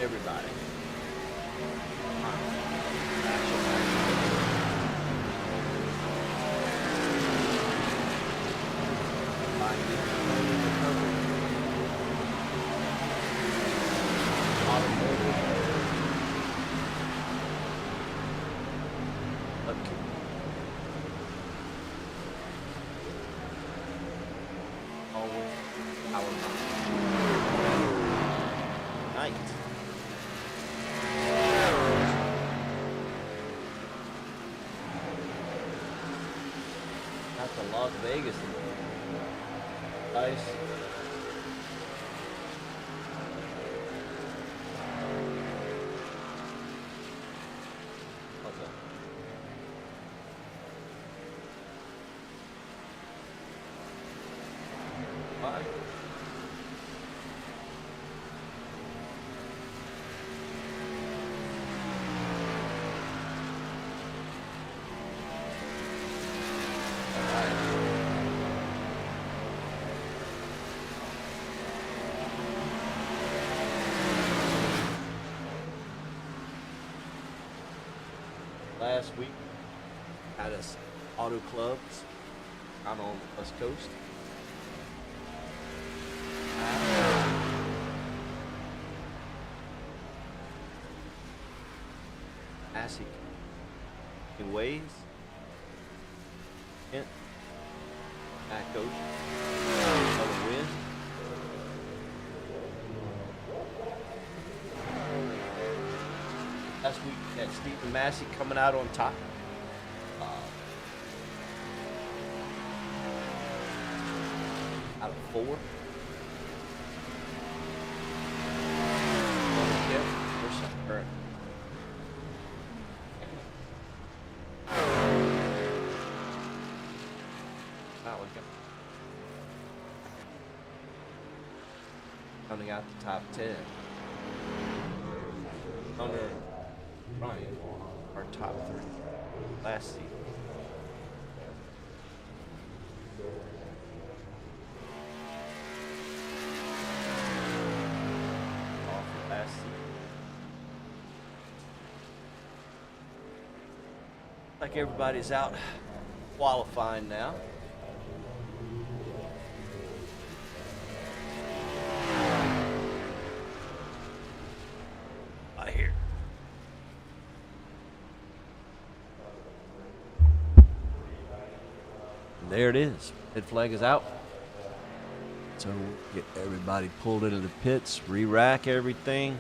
everybody. Las Vegas. Nice. What's up? Bye. Last week, had us auto clubs out on the West Coast. Assy in ways. Kent. Back coach. Another win. Last week, we had Stephen Massey coming out on top. Out of 4. There's some current. Coming out the top 10. Hunter Ryan, our top 3 last season. Off last season. Like everybody's out qualifying now. There it is. Pit flag is out. So get everybody pulled into the pits, re-rack everything,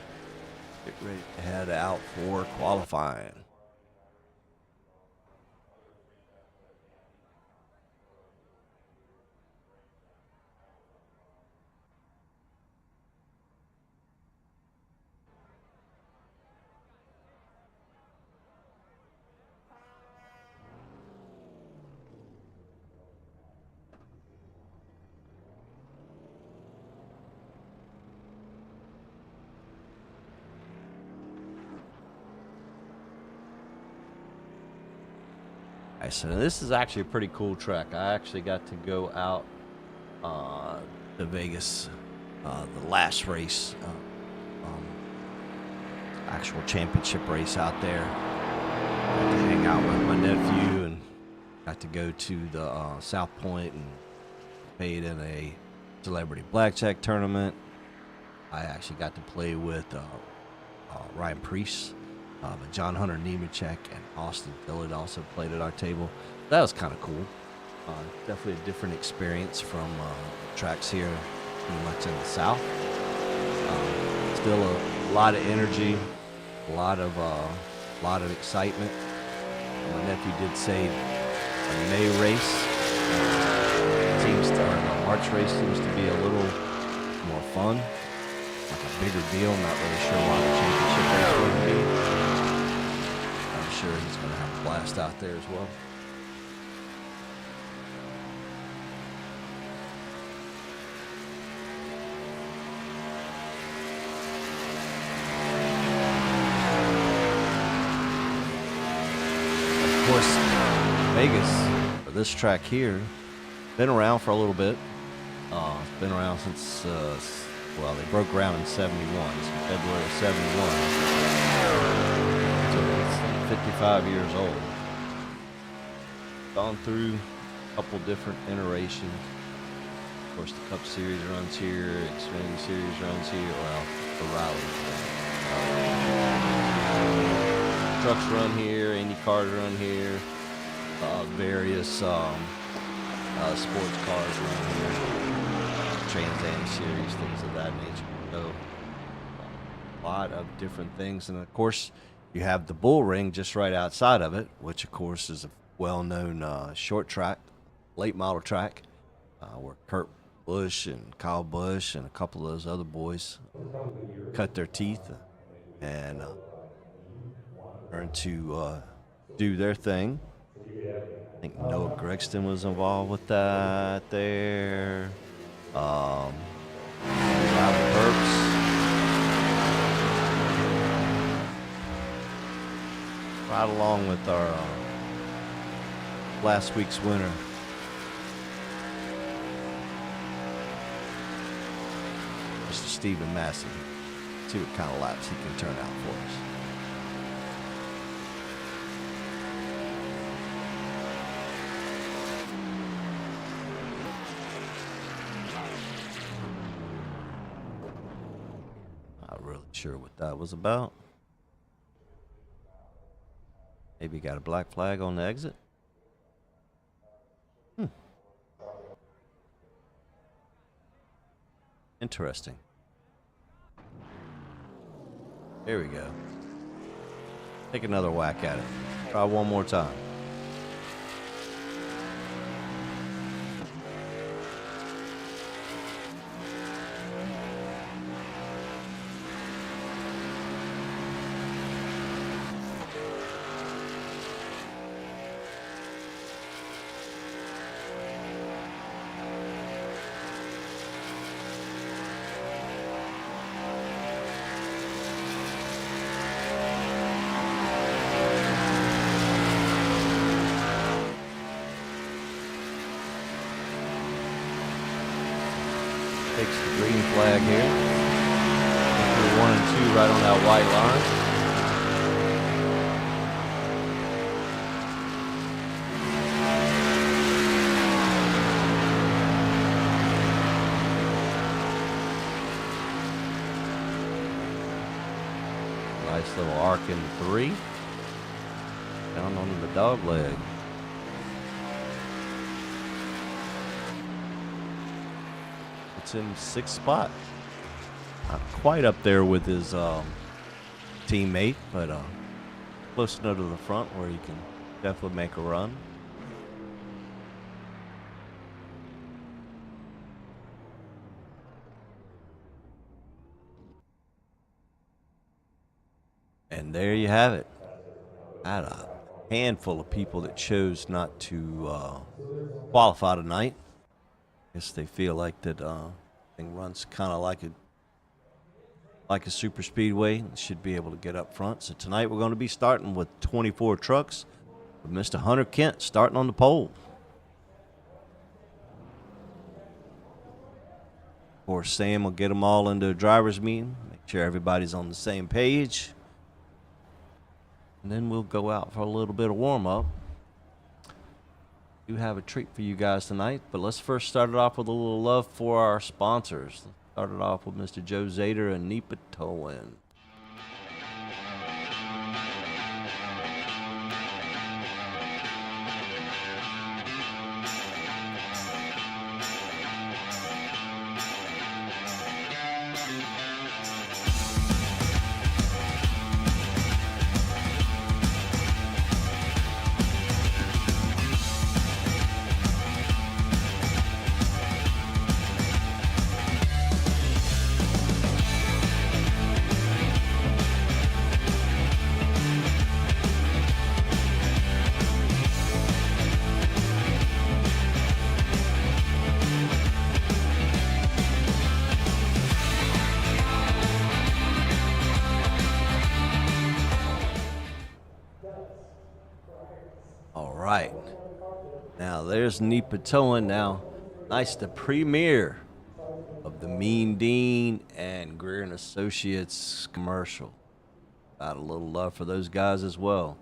get ready to head out for qualifying. So this is actually a pretty cool track. I actually got to go out to Vegas, the last race, actual championship race out there. Got to hang out with my nephew and got to go to the South Point and paid in a celebrity blackjack tournament. I actually got to play with Ryan Priest. But John Hunter Nemechek and Austin Dillard also played at our table. That was kind of cool. Definitely a different experience from tracks here pretty much in the South. Still a lot of energy, a lot of excitement. My nephew did say the May race the March race seems to be a little more fun, like a bigger deal. Not really sure why the championship race wouldn't be. Sure he's going to have a blast out there as well. Of course, Vegas, or this track here, been around for a little bit. It's been around since Well, they broke ground in 71, so February of 71. So it's 55 years old. Gone through a couple different iterations. Of course, the Cup Series runs here, Xfinity Series runs here, well, the Rally. Trucks run here, Indy cars run here, various sports cars run here, Trans Am Series, things of that nature. So, a lot of different things. And, of course, you have the Bull Ring just right outside of it, which, of course, is a well-known short track, late model track, where Kurt Busch and Kyle Busch and a couple of those other boys cut their teeth and learned to do their thing. I think Noah Gragson was involved with that there. Robert Herbst. Right along with our last week's winner. Mr. Stephen Massey. See what kind of laps he can turn out for us. Not really sure what that was about. Maybe got a black flag on the exit. Interesting. Here we go. Take another whack at it. Try one more time. Takes the green flag here. We're 1 and 2 right on that white line. Nice little arc in 3. Down on the dog leg. It's in 6th spot. Not quite up there with his teammate, but close enough to the front where he can definitely make a run. And there you have it. I had a handful of people that chose not to qualify tonight. Guess they feel like that thing runs kind of like a super speedway and should be able to get up front. So tonight we're going to be starting with 24 trucks with Mr. Hunter Kent starting on the pole. Of course, Sam will get them all into a driver's meeting, make sure everybody's on the same page. And then we'll go out for a little bit of warm-up. Do have a treat for you guys tonight, but let's first start it off with a little love for our sponsors. Let's start it off with Mr. Joe Zader and NEPA Towing. Right. Now there's NEPA Towing. Now, nice, the premier of the Mean Dean and Greer and Associates commercial. Got a little love for those guys as well.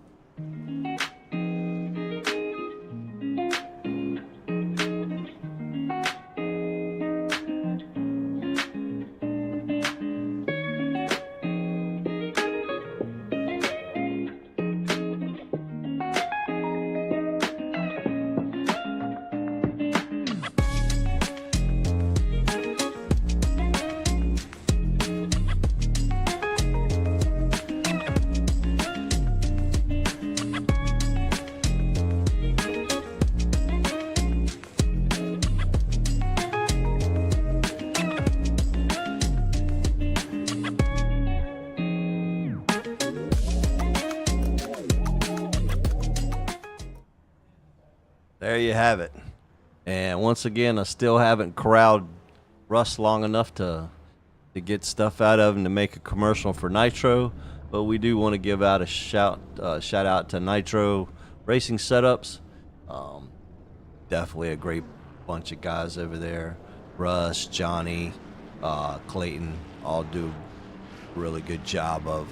There you have it. And once again, I still haven't corralled Russ long enough to get stuff out of him to make a commercial for Nitro. But we do want to give out a shout out to Nitro Racing Setups. Definitely a great bunch of guys over there. Russ, Johnny, Clayton all do a really good job of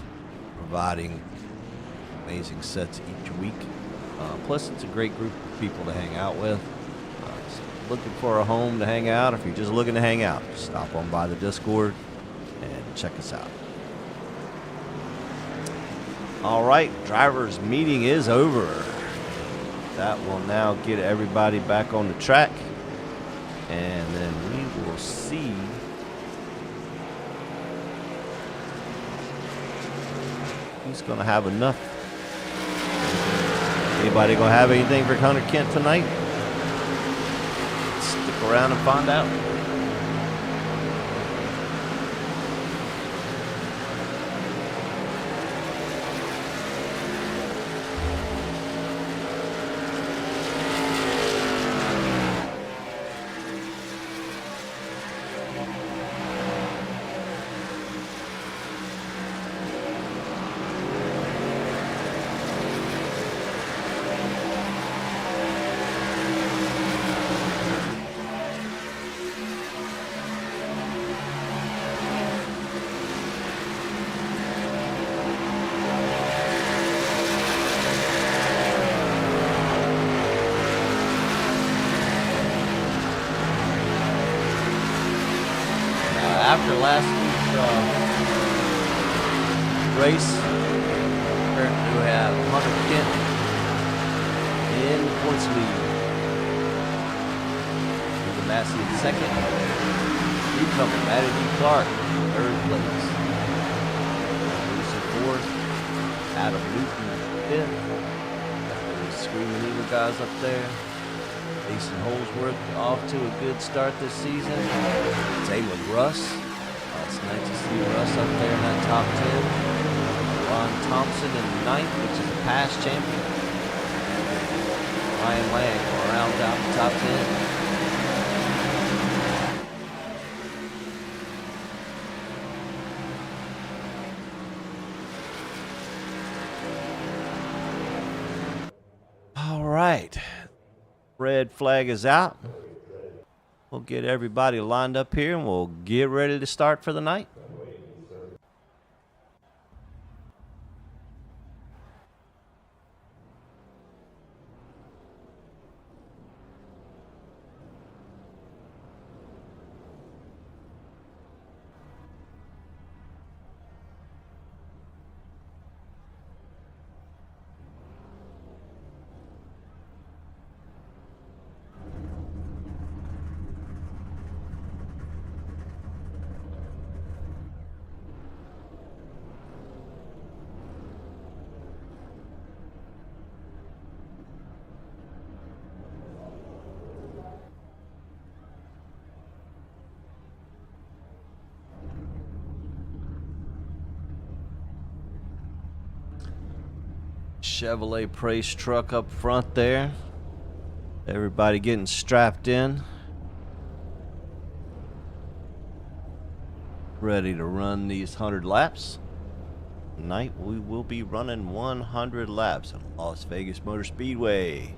providing amazing sets each week. Plus, it's a great group of people to hang out with. So looking for a home to hang out, if you're just looking to hang out, just stop on by the Discord and check us out. All right, drivers' meeting is over. That will now get everybody back on the track, and then we will see who's going to have enough. Anybody gonna have anything for Hunter Kent tonight? Stick around and find out. After last week's race, currently we have Hunter Kent in the points lead. With Massey in second. Newcomer Matty D. Clark in third place. Lucy fourth. Adam Newton fifth. Those Screaming Eagle guys up there. Jason Holsworth off to a good start this season. Same with Russ. It's nice to see Russ up there in that top 10. Ron Thompson in ninth, which is a past champion. Ryan Lang will round out the top 10. All right. Red flag is out. We'll get everybody lined up here and we'll get ready to start for the night. Chevrolet Praise truck up front there. Everybody getting strapped in. Ready to run these 100 laps. Tonight we will be running 100 laps at Las Vegas Motor Speedway.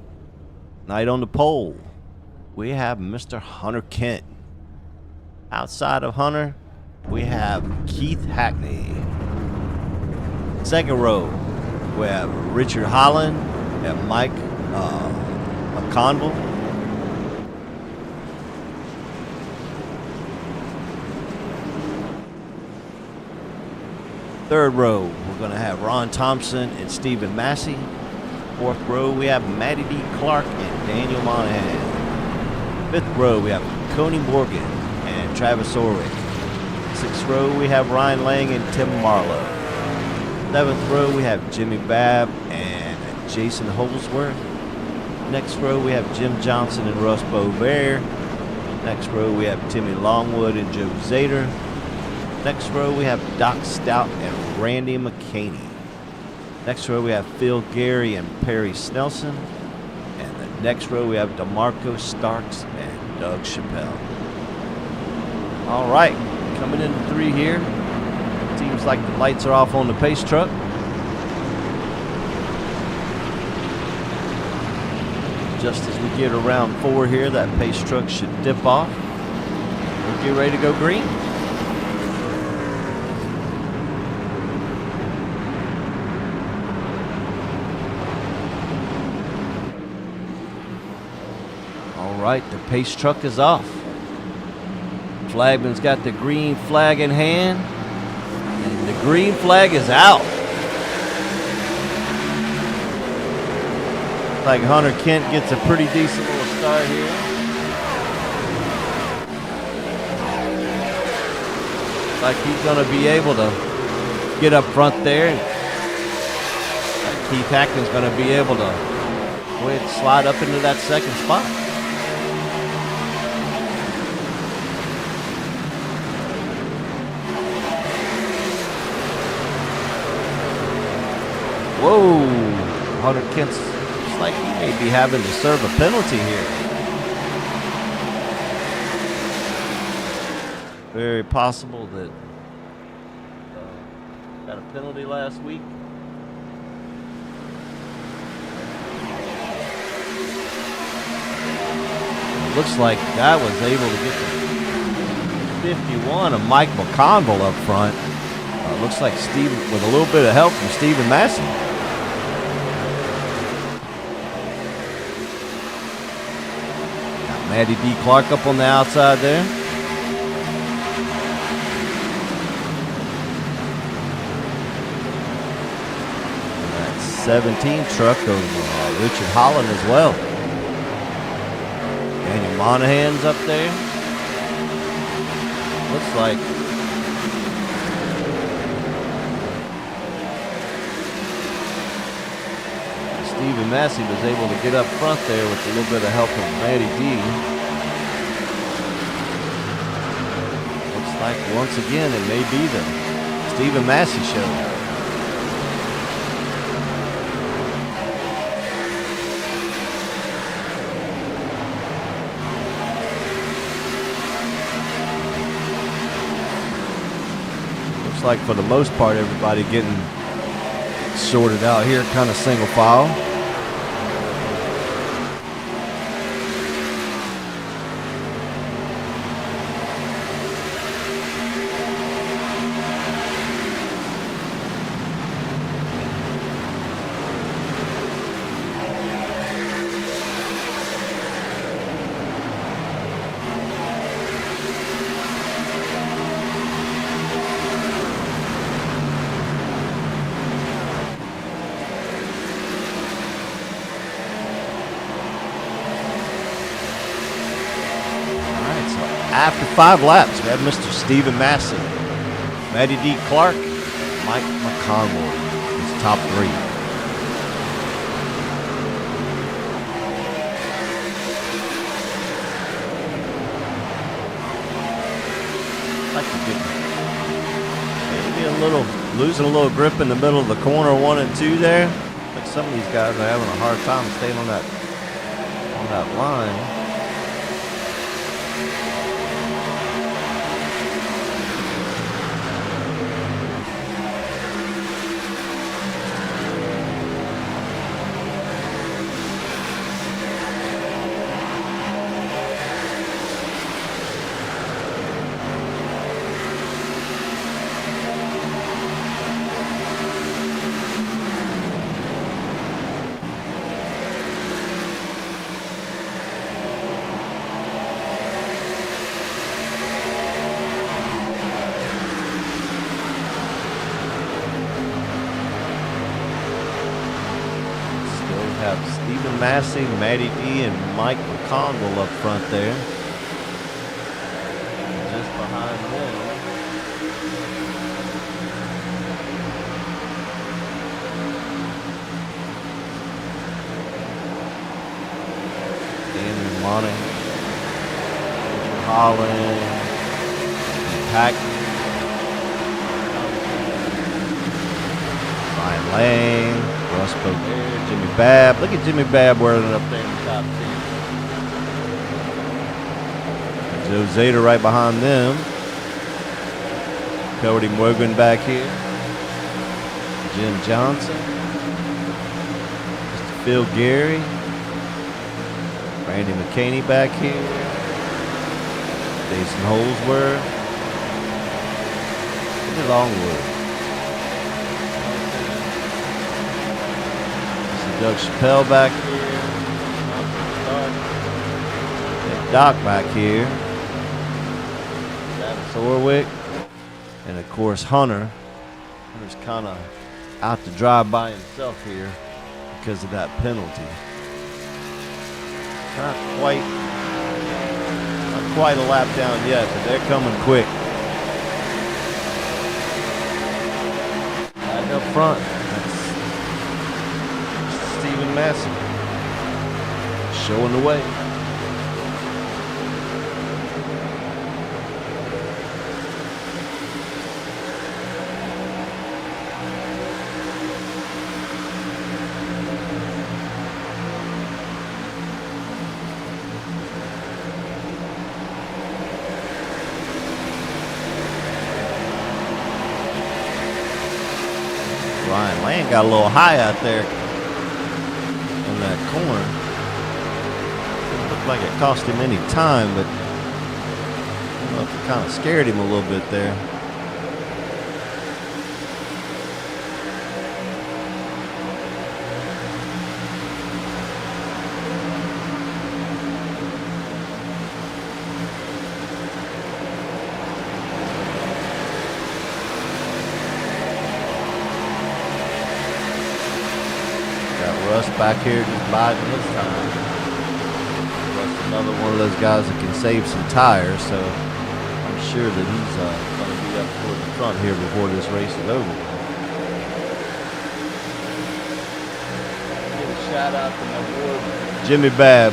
Night on the pole, we have Mr. Hunter Kent. Outside of Hunter, we have Keith Hackney. Second row, we have Richard Holland and Mike McConville. Third row, we're going to have Ron Thompson and Stephen Massey. Fourth row, we have Matty D. Clark and Daniel Monahan. Fifth row, we have Coney Morgan and Travis Orwick. Sixth row, we have Ryan Lang and Tim Marlowe. Seventh row, we have Jimmy Babb and Jason Holsworth. Next row, we have Jim Johnson and Russ Bovair. Next row, we have Timmy Longwood and Joe Zader. Next row, we have Doc Stout and Randy McCaney. Next row, we have Phil Gary and Perry Snelson. And the next row, we have DeMarco Starks and Doug Chappelle. All right, coming into 3 here. Seems like the lights are off on the pace truck. Just as we get around 4 here, that pace truck should dip off. We'll get ready to go green. All right, the pace truck is off. Flagman's got the green flag in hand, and the green flag is out. Like Hunter Kent gets a pretty decent little start here. Like he's going to be able to get up front there. Like Keith Hackman's going to be able to go ahead and slide up into that second spot. Whoa, Hunter Kent's like he may be having to serve a penalty here. Very possible that got a penalty last week. It looks like guy was able to get the 51 of Mike McConville up front. Looks like Steve with a little bit of help from Stephen Massey. Matty D. Clark up on the outside there. And that 17 truck of Richard Holland as well. Daniel Monahan's up there. Looks like Stephen Massey was able to get up front there with a little bit of help from Matty D. Looks like once again it may be the Stephen Massey show. Looks like for the most part everybody getting sorted out here, kind of single file. After 5 laps, we have Mr. Stephen Massey, Matty D. Clark, Mike McConville is top 3. Like to get maybe a little losing a little grip in the middle of the corner 1 and 2 there. Like some of these guys are having a hard time staying on that line. Stephen Massey, Matty D, and Mike McConville up front there. Just behind them, Andrew Money, Richard Holland, Pack, Ryan Lang, Russ Bogert, Jimmy Babb. Look at Jimmy Babb wearing it up there in the top 10. Joe Zader right behind them. Cody Morgan back here. Jim Johnson. Mr. Phil Gary. Randy McCaney back here. Jason Holsworth. Look at Longwood. Doug Chappelle back here. Doc back here. Travis Orwick. And of course Hunter. Hunter's kind of out to drive by himself here because of that penalty. Not quite a lap down yet, but they're coming quick. Back up front. Stephen Massey showing the way. Ryan Land got a little high out there. That corner. Didn't look like it cost him any time, but I don't know if it kind of scared him a little bit there. Russ back here just biding his time. Russ another one of those guys that can save some tires, so I'm sure that he's going to be up toward the front here before this race is over. Give a shout out to my boy Jimmy Babb.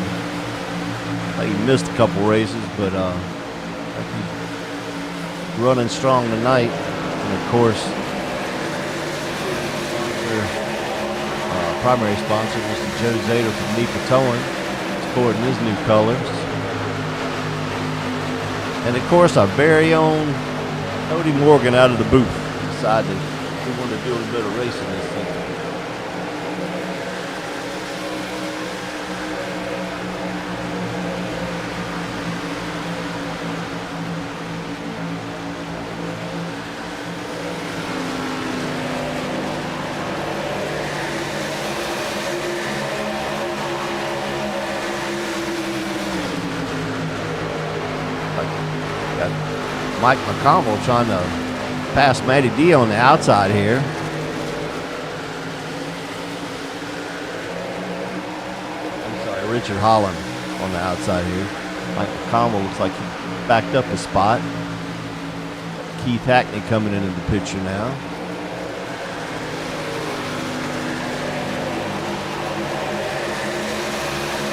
He missed a couple races, but he's running strong tonight. And of course, primary sponsor, Mr. Joe Zader from NEPA Towing, sporting his new colors. And of course, our very own Cody Morgan out of the booth decided we wanted to do a little bit of racing this thing. Mike McConville trying to pass Matty D on the outside here. I'm sorry, Richard Holland on the outside here. Mike McConville looks like he backed up a spot. Keith Hackney coming into the picture now.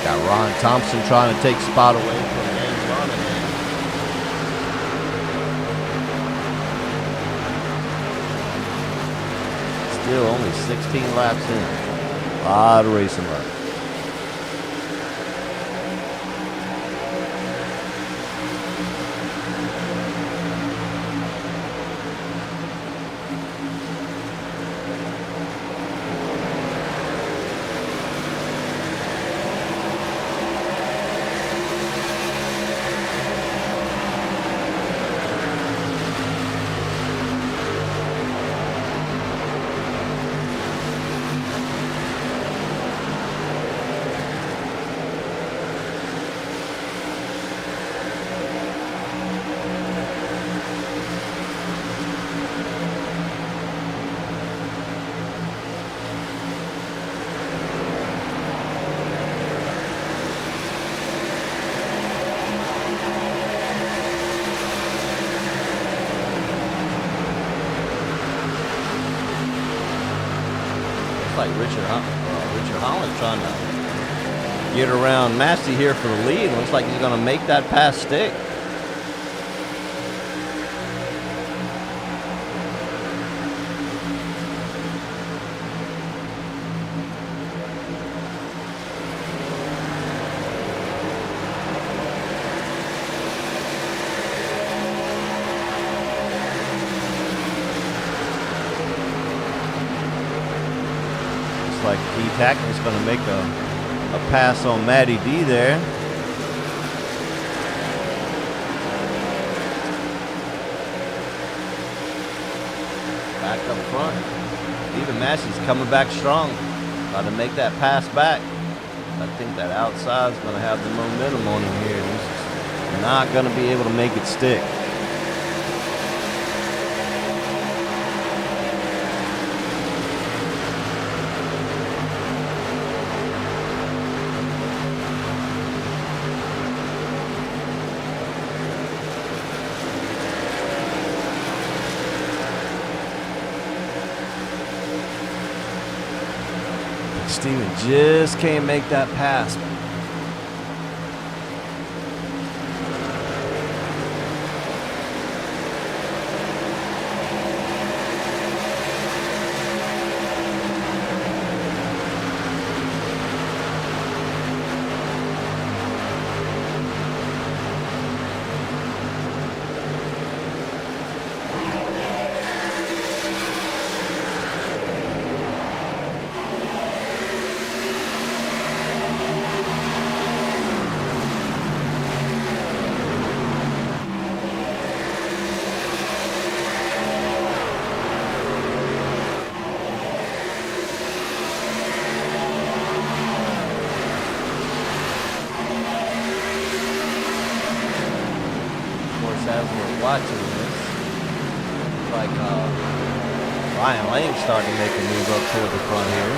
Got Ron Thompson trying to take spot away from James Monahan. Still only 16 laps in. A lot of racing left. get around Massey here for the lead. Looks like he's going to make that pass stick. Like Hackman's going to make a pass on Matty D there. Back up front. Even Massey's coming back strong. About to make that pass back. I think that outside is going to have the momentum on him here. He's not going to be able to make it stick. Steven just can't make that pass. As we're watching this, like Ryan Lane starting to make a move up toward the front here.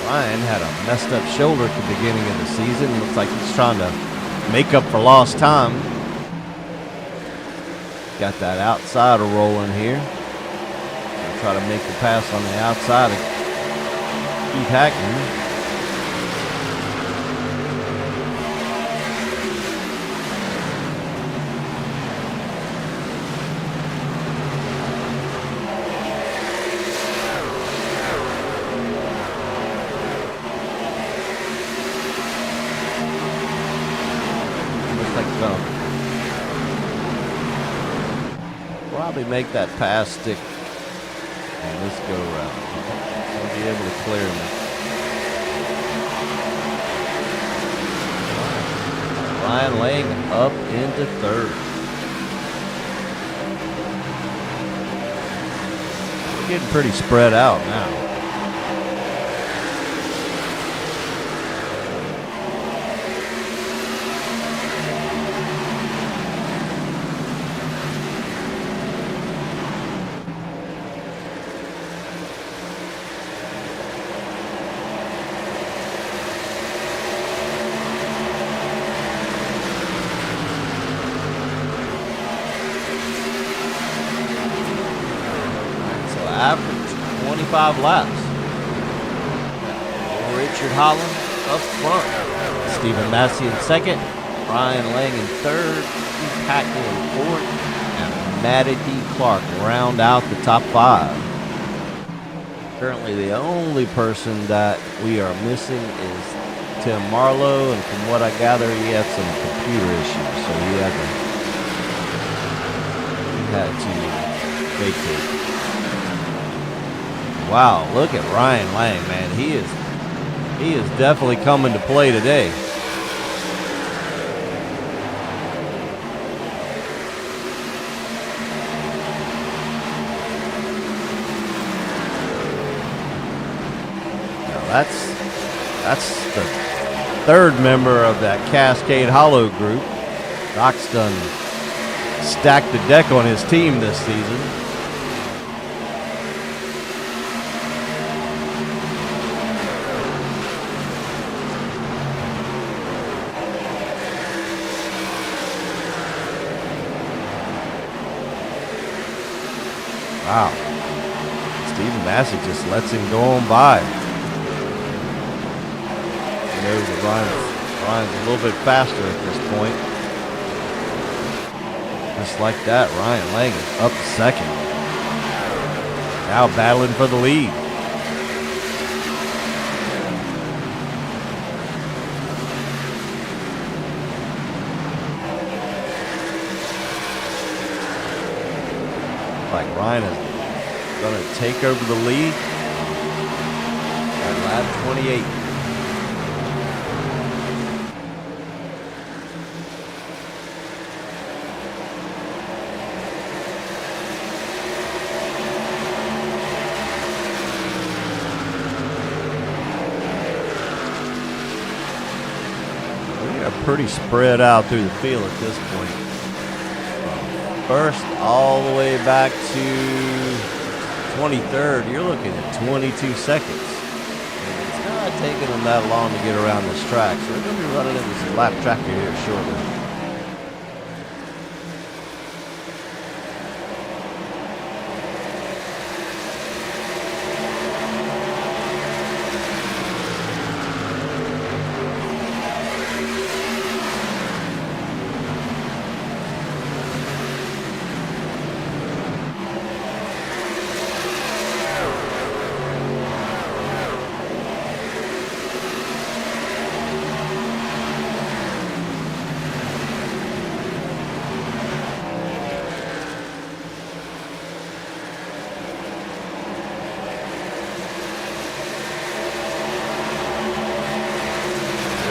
Ryan had a messed up shoulder at the beginning of the season. Looks like he's trying to make up for lost time. Got that outsider rolling here. Gonna try to make the pass on the outside of Keith Hackman. Probably make that pass stick on this go round. He'll be able to clear him. Ryan Lang up into third. We're getting pretty spread out now. Average 25 laps. Richard Holland up front. Stephen Massey in second. Ryan Lang in third. Keith Hackney in fourth. And Matty D. Clark round out the top five. Currently the only person that we are missing is Tim Marlowe. And from what I gather, he had some computer issues. So he had to vacate. Wow, look at Ryan Lang, man. He is definitely coming to play today. Now that's the third member of that Cascade Hollow group. Doc's done stacked the deck on his team this season. Wow. Stephen Massey just lets him go on by. know that Ryan's a little bit faster at this point. Just like that, Ryan Lang is up to second. Now battling for the lead. Like Ryan is going to take over the lead at lap 28. We are pretty spread out through the field at this point. First all the way back to 23rd, you're looking at 22 seconds. And it's not taking them that long to get around this track, so they're going to be running into this lap tractor here shortly.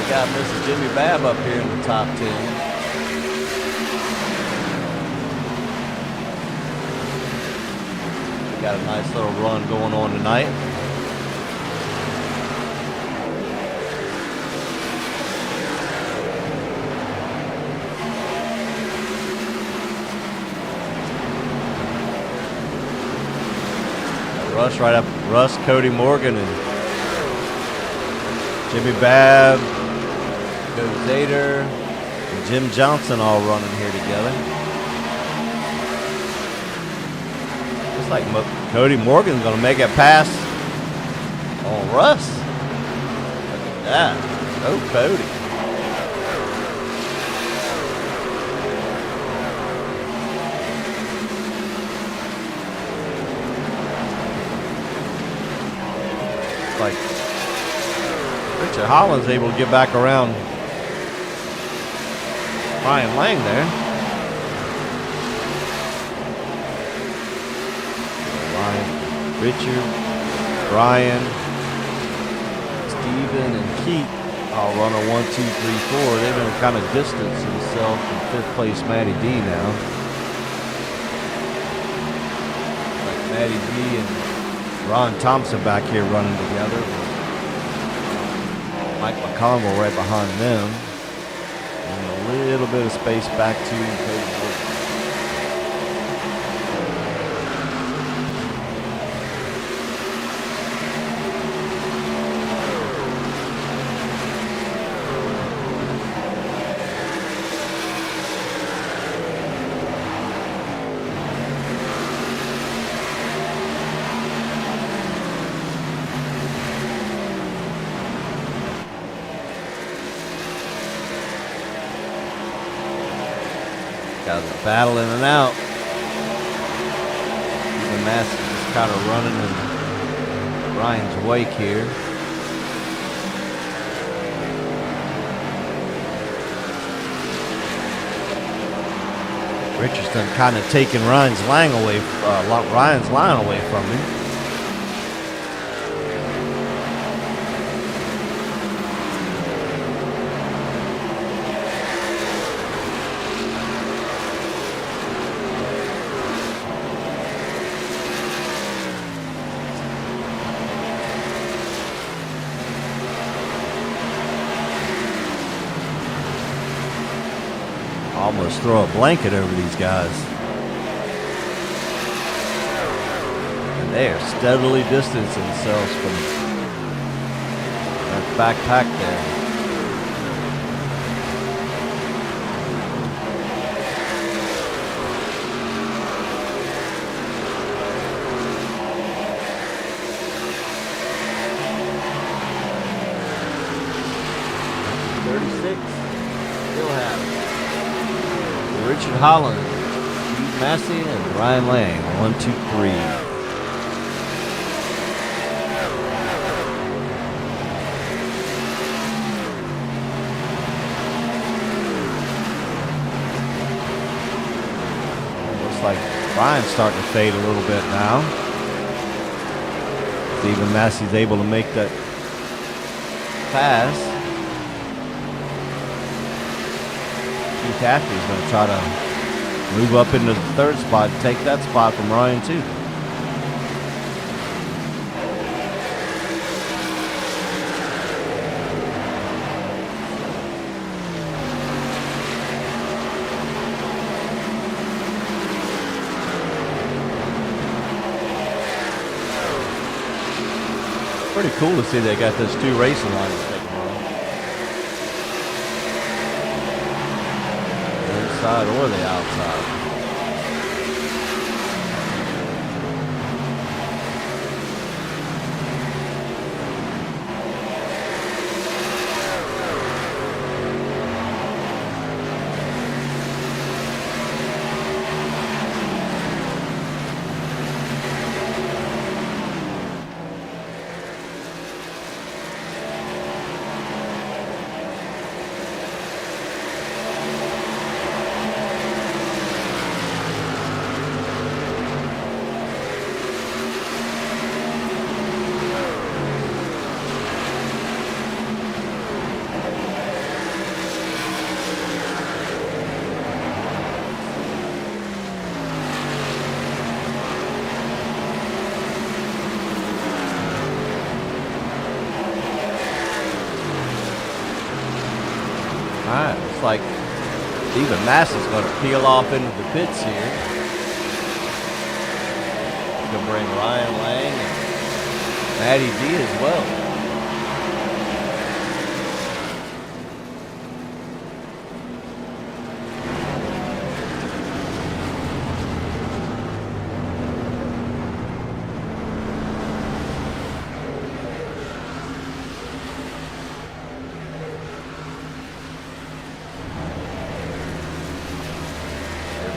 Got Mrs. Jimmy Babb up here in the top 10. We got a nice little run going on tonight. Russ right up, Russ, Cody Morgan, and Jimmy Babb, Zader, and Jim Johnson all running here together. Looks like Cody Morgan's going to make a pass on Russ. Look at that. Oh, Cody. Like Richard Holland's able to get back around Ryan Lang there. Ryan, Richard, Brian, Steven, and Keith all run a 1, 2, 3, 4. They've been kind of distanced themselves from 5th place Matty D now. Like Matty D and Ron Thompson back here running together. Mike McConville right behind them. And a little bit of space back to Cody Morgan. Guys are battling and out. The Mass is kind of running in Ryan's wake here. Richardson kind of taking Ryan's line away from him. Almost throw a blanket over these guys. And they are steadily distancing themselves from that backpack there. 36. Still have it. Richard Holland, Steve Massey, and Ryan Lang. 1, 2, 3. Looks like Ryan's starting to fade a little bit now. Stephen Massey's able to make that pass. Keith Haffney's going to try to move up into the third spot and take that spot from Ryan too. Pretty cool to see they got those two racing lines taken on. The inside or the outside. All right, looks like Stephen Massey's going to peel off into the pits here. Going to bring Ryan Lang and Matty D as well.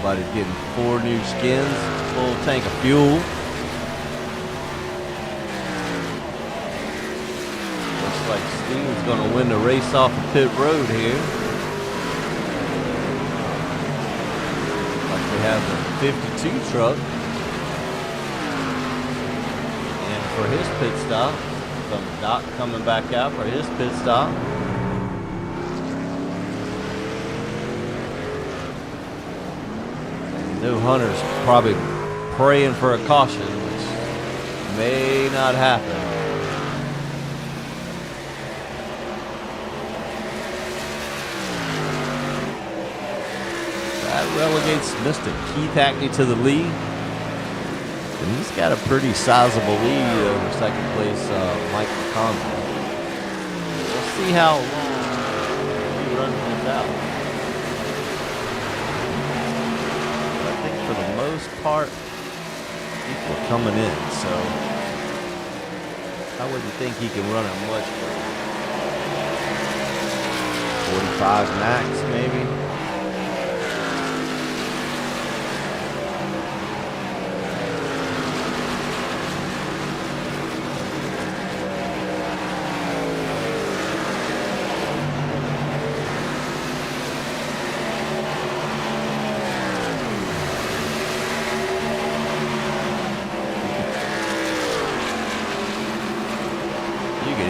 Everybody's getting 4 new skins, full tank of fuel. Looks like Steve's going to win the race off of pit road here. Like we have the 52 truck. And for his pit stop, some Doc coming back out for his pit stop. New Hunter's probably praying for a caution, which may not happen. That relegates Mr. Keith Hackney to the lead. And he's got a pretty sizable lead over second place Michael Contender. We'll see how long he runs this out. For the most part, people are coming in, so I wouldn't think he can run it much further. 45 max, maybe.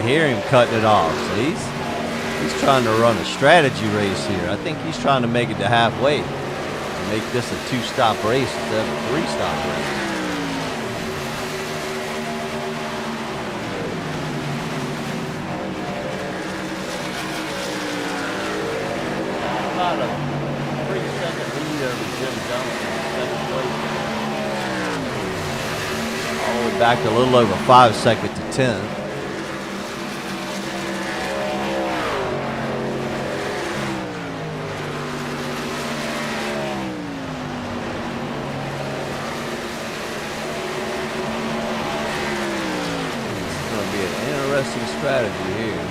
Hear him cutting it off. So he's trying to run a strategy race here. I think he's trying to make it to halfway. Make this a 2-stop race instead of a 3-stop race. About a 3-second lead over Jim Johnson in second place. All the way back to a little over 5 seconds to 10. Interesting strategy here.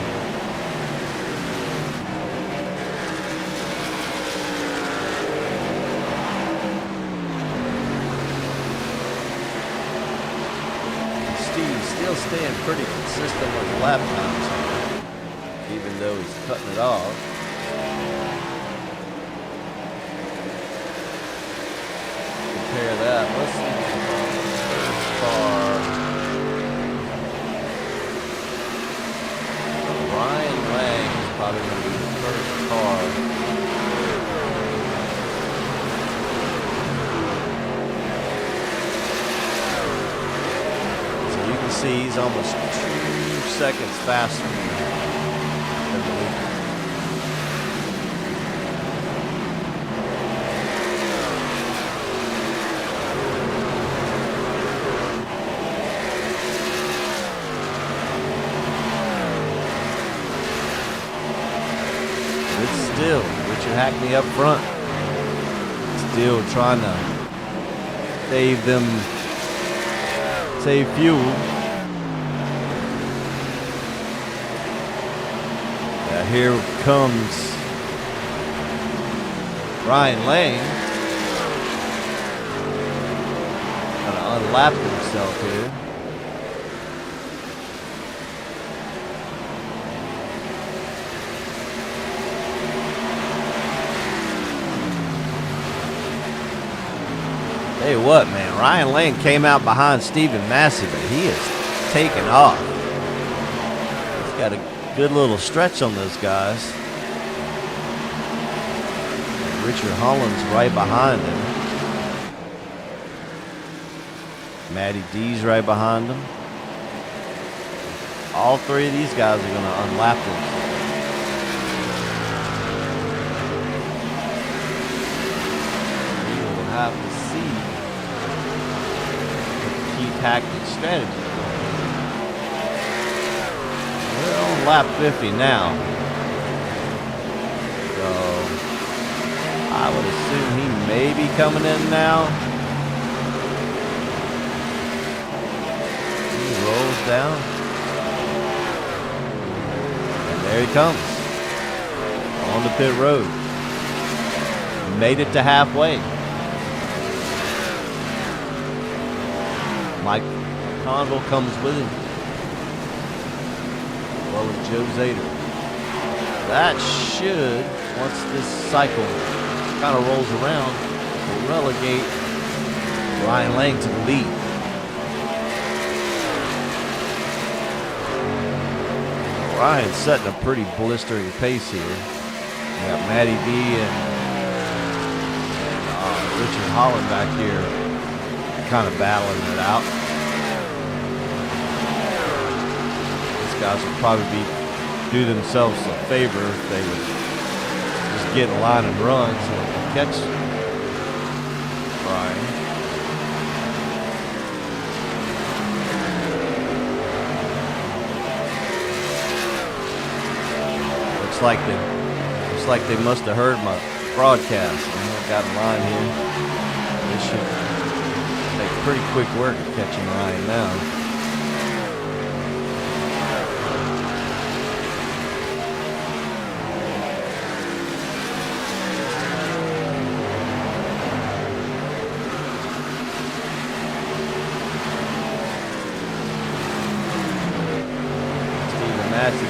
staying pretty consistent with lap times here, even though he's cutting it off. Compare that. Let's see the first car. Ryan Lang is probably going to be the first car. See, he's almost 2 seconds faster than the leader. It's still Richard Hackney up front. Still trying to save fuel. Here comes Ryan Lang. Kind of unlapped himself here. Tell you what, man, Ryan Lang came out behind Stephen Massey, but he is taking off. He's got a good little stretch on those guys. Richard Holland's right behind him. Matty D's right behind him. All three of these guys are going to unlap them. We will have to see Keith Hackney's strategy. We're on lap 50 now. So I would assume he may be coming in now. He rolls down. And there he comes. On the pit road. Made it to halfway. Mike Conville comes with him. Well as Joe Zader. That should, once this cycle kind of rolls around, relegate Ryan Lang to the lead. Ryan's setting a pretty blistering pace here. We got Matty D and Richard Holland back here kind of battling it out. Guys would probably do themselves a favor if they would just get in line and run so they can catch Ryan. Looks like they must have heard my broadcast. I got in line here. They should make pretty quick work of catching Ryan now.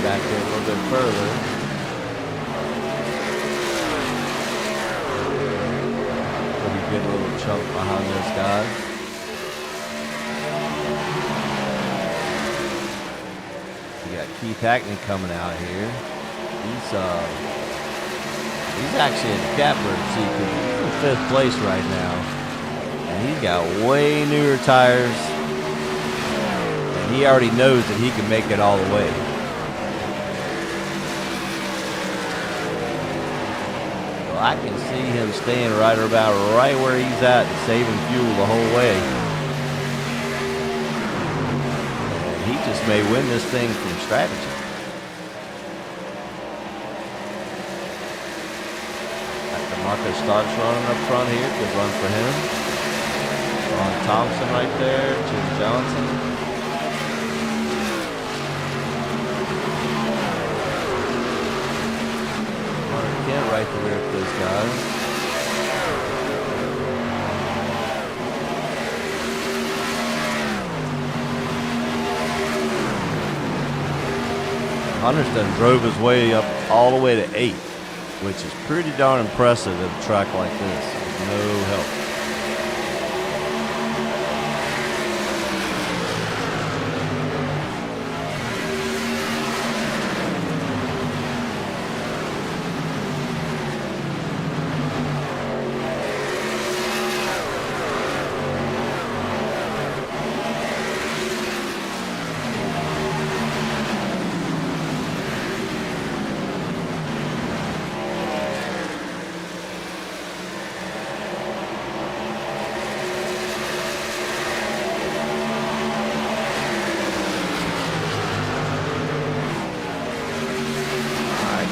Back there a little bit further. Pretty good little chunk behind those guys. We got Keith Hackney coming out here. He's actually in the catbird seat because he's in 5th place right now. And he's got way newer tires. And he already knows that he can make it all the way. I can see him staying right where he's at and saving fuel the whole way. And he just may win this thing from strategy. Got DeMarco Starks running up front here. Good run for him. Ron Thompson right there. Jim Johnson. Right to rear of those guys. Hunterston drove his way up all the way to 8th, which is pretty darn impressive at a track like this. With no help.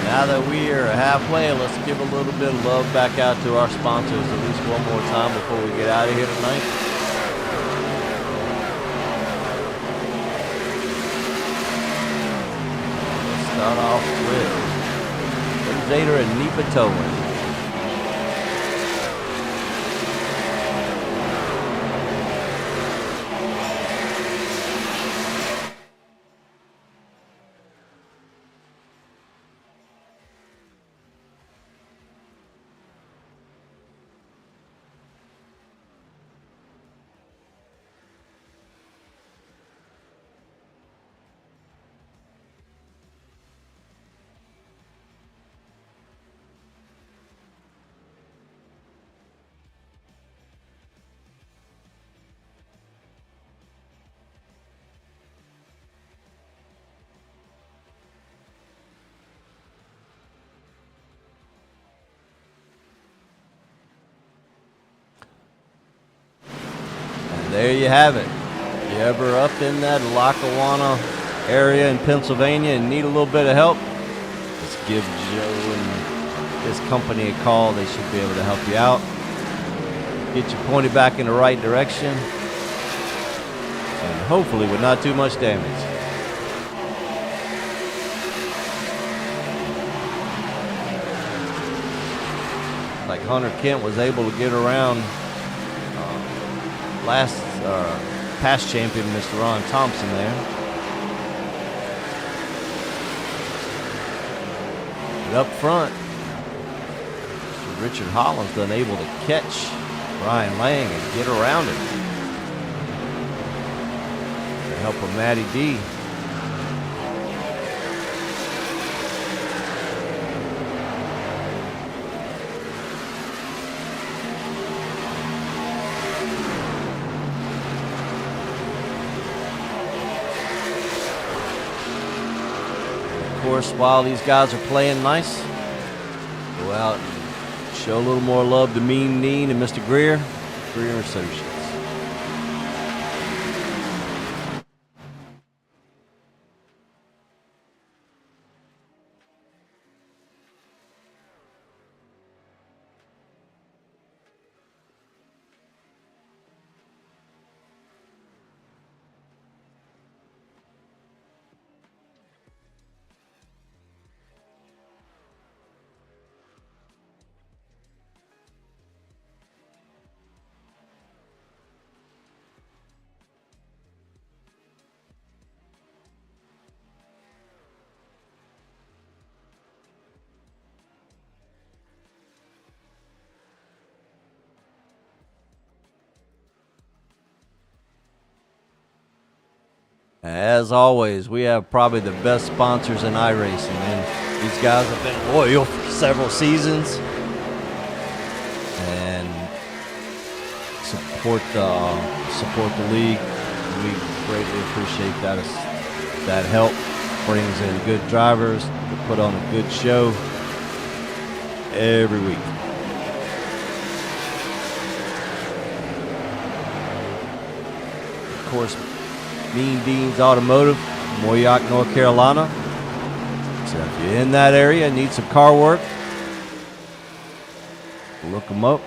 Now that we are halfway, let's give a little bit of love back out to our sponsors at least one more time before we get out of here tonight. Let's start off with Zader and NEPA Towing. There you have it. If you ever up in that Lackawanna area in Pennsylvania and need a little bit of help, just give Joe and his company a call. They should be able to help you out. Get you pointed back in the right direction. And hopefully with not too much damage. Like Hunter Kent was able to get around past champion Mr. Ron Thompson there. But up front, Richard Holland's unable to catch Ryan Lang and get around him. The help of Matty D. Of course, while these guys are playing nice, go out and show a little more love to Mean Dean and Mr. Greer Associates. As always, we have probably the best sponsors in iRacing, and these guys have been loyal for several seasons and support the league. We greatly appreciate that help. Brings in good drivers to put on a good show every week. Of course, Mean Dean's Automotive, Moyock, North Carolina. So if you're in that area and need some car work, look them up.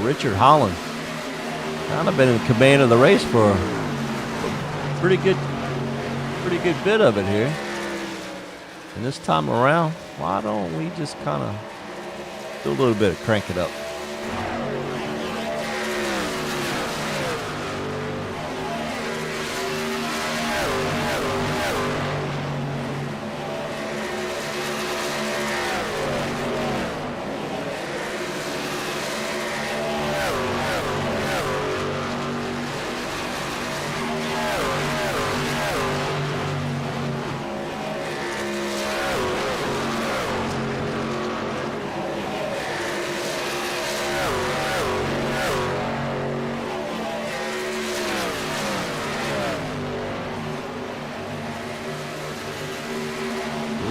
Richard Holland Kind of been in command of the race for a pretty good bit of it here. And this time around, why don't we just kind of do a little bit of crank it up?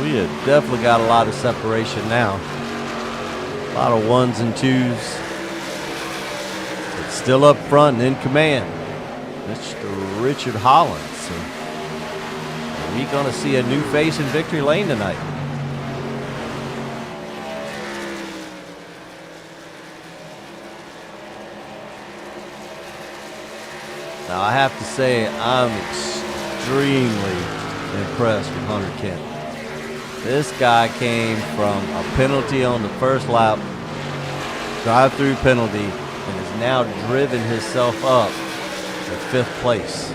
We have definitely got a lot of separation now. A lot of ones and twos. It's still up front and in command, Mr. Richard Hollins. So are we going to see a new face in victory lane tonight? Now I have to say I'm extremely impressed with Hunter Kent. This guy came from a penalty on the first lap, drive-through penalty, and has now driven himself up to 5th place.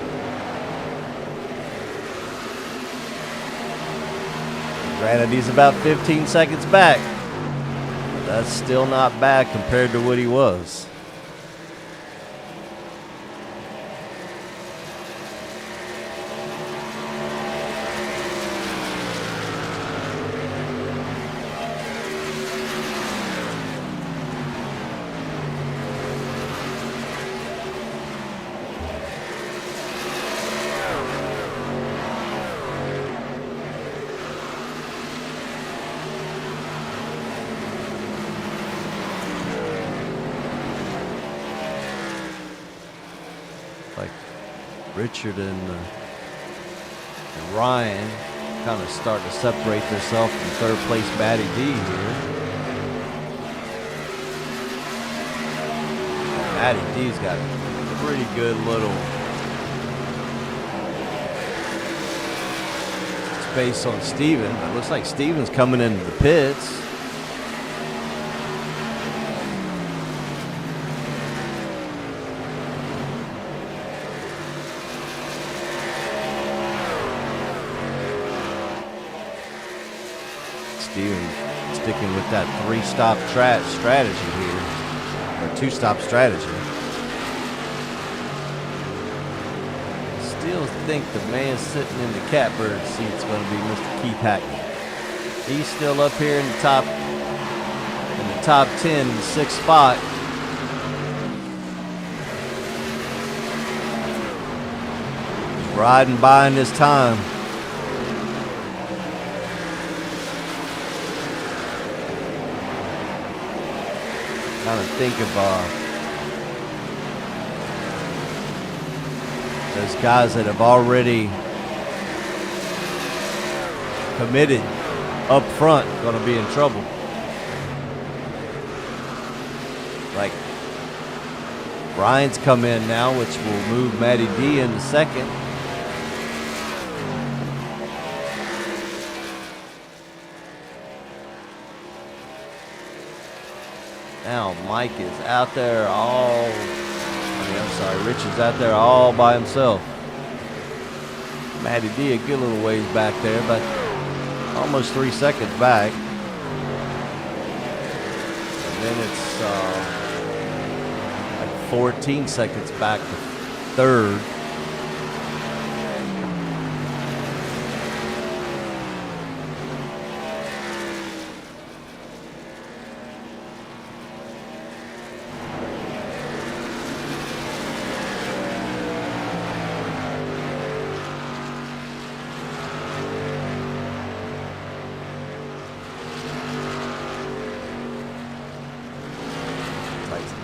Granted, he's about 15 seconds back, but that's still not bad compared to what he was. Like Richard and Ryan kind of starting to separate themselves from 3rd place Matty D here. Matty D's got a pretty good little space on Steven, but it looks like Steven's coming into the pits. Steven sticking with that 3-stop strategy here, or 2-stop strategy. Still think the man sitting in the catbird seat is going to be Mr. Keith Hackney. He's still up here in the top 10, in the 6th spot. He's riding by in this time. Kind of think of those guys that have already committed up front going to be in trouble. Like Ryan's come in now, which will move Matty D into 2nd. Now Mike is out there Richard's out there all by himself. Matty D a good little ways back there, but almost 3 seconds back. And then it's like 14 seconds back to 3rd.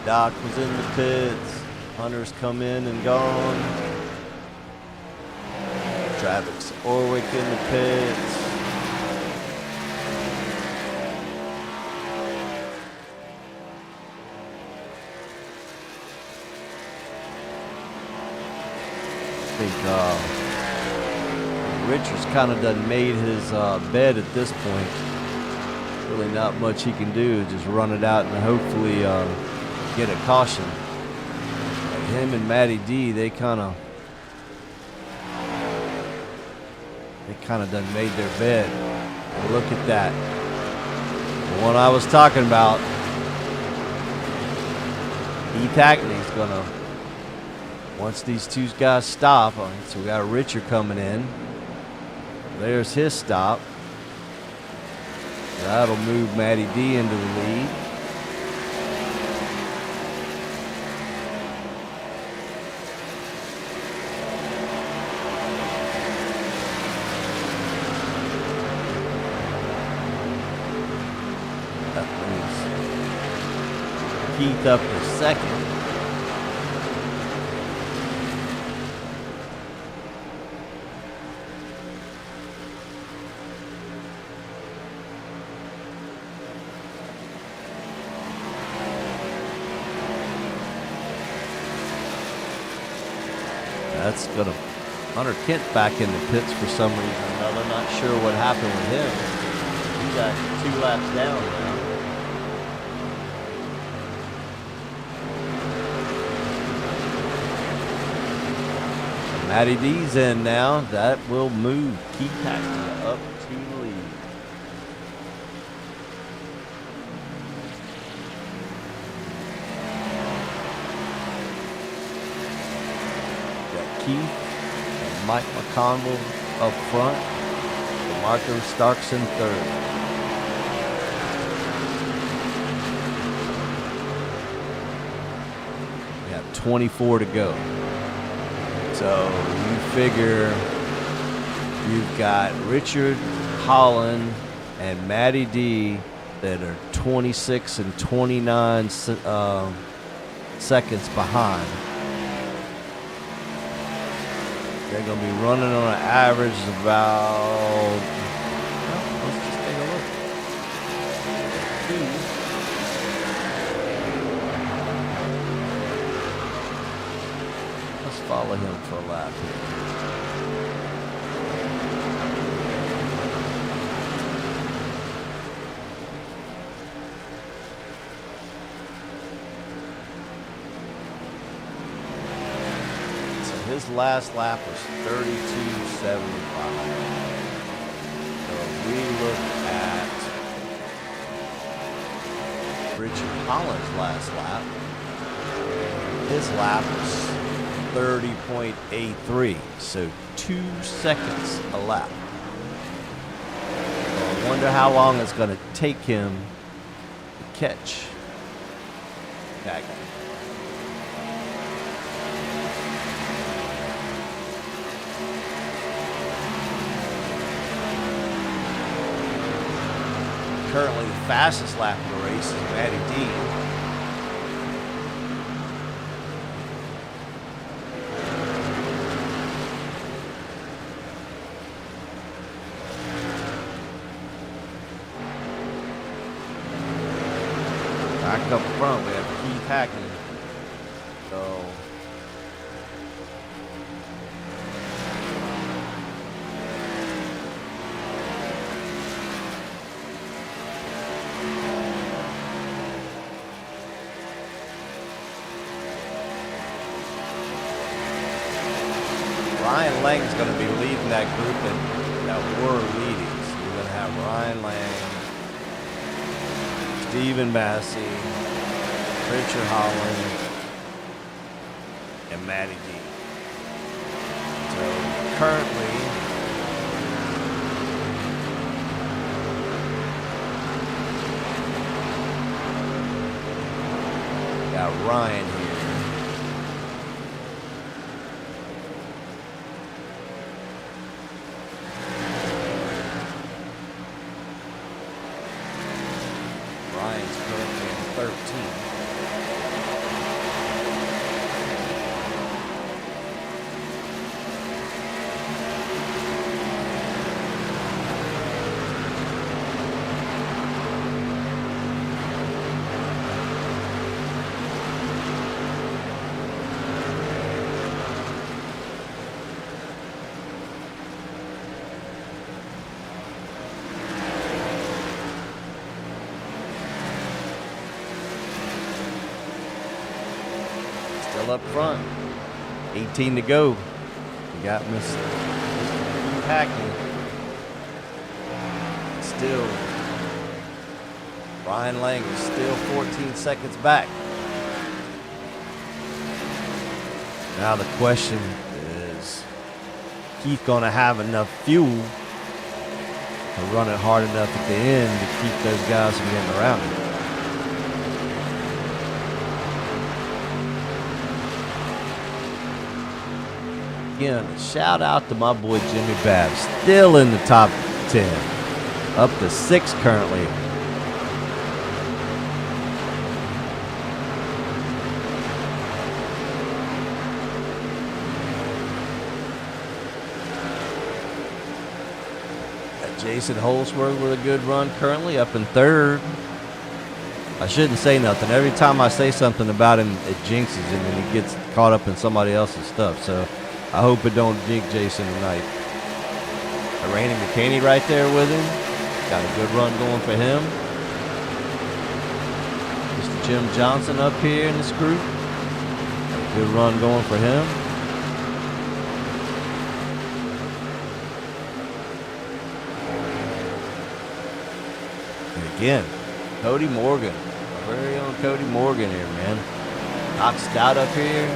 Doc was in the pits. Hunter's come in and gone. Travis Orwick in the pits. think Richards kind of done made his bed at this point. Really not much he can do. Just run it out and hopefully get a caution. But him and Matty D, they kind of done made their bed. And look at that. The one I was talking about. Heath Hackney's gonna, once these two guys stop, so we got Richard coming in. There's his stop. That'll move Matty D into the lead. That moves Keith up to second. That's gonna Hunter Kent back in the pits for some reason or another. Not sure what happened with him. He's actually 2 laps down now. Matty D's in now. That will move Keith Hackney up to the lead. Keith and Mike McConville up front. Marco Starks in third. We have 24 to go. So you figure you've got Richard, Holland, and Matty D that are 26 and 29 seconds behind. They're going to be running on an average of about, well, let's just take a look. Let's follow him for a lap here. His last lap was 32.75. So if we look at Richard Holland's last lap, his lap was 30.83. So 2 seconds a lap. So I wonder how long it's going to take him to catch that guy. Currently the fastest lap of the race is Matty D. Back up front we have Keith Hackney. So Ryan Lang is going to be leading that group that were leading. So we're going to have Ryan Lang, Stephen Massey, Richard Holland, and Matty D. So currently, got Ryan here. Ryan's currently in 13. still up front. 18 to go. We got Mr. Hackney. Still, Ryan Lang is still 14 seconds back. Now the question is, Keith going to have enough fuel to run it hard enough at the end to keep those guys from getting around him? Again, shout out to my boy Jimmy Babb, still in the top 10, up to 6 currently. Jason Holsworth with a good run currently, up in 3rd. I shouldn't say nothing. Every time I say something about him, it jinxes him and he gets caught up in somebody else's stuff. So I hope it don't jinx Jason tonight. Randy McCaney right there with him. Got a good run going for him. Mr. Jim Johnson up here in this group. Good run going for him. And again, Cody Morgan. Our very own Cody Morgan here, man. Doc Stout up here.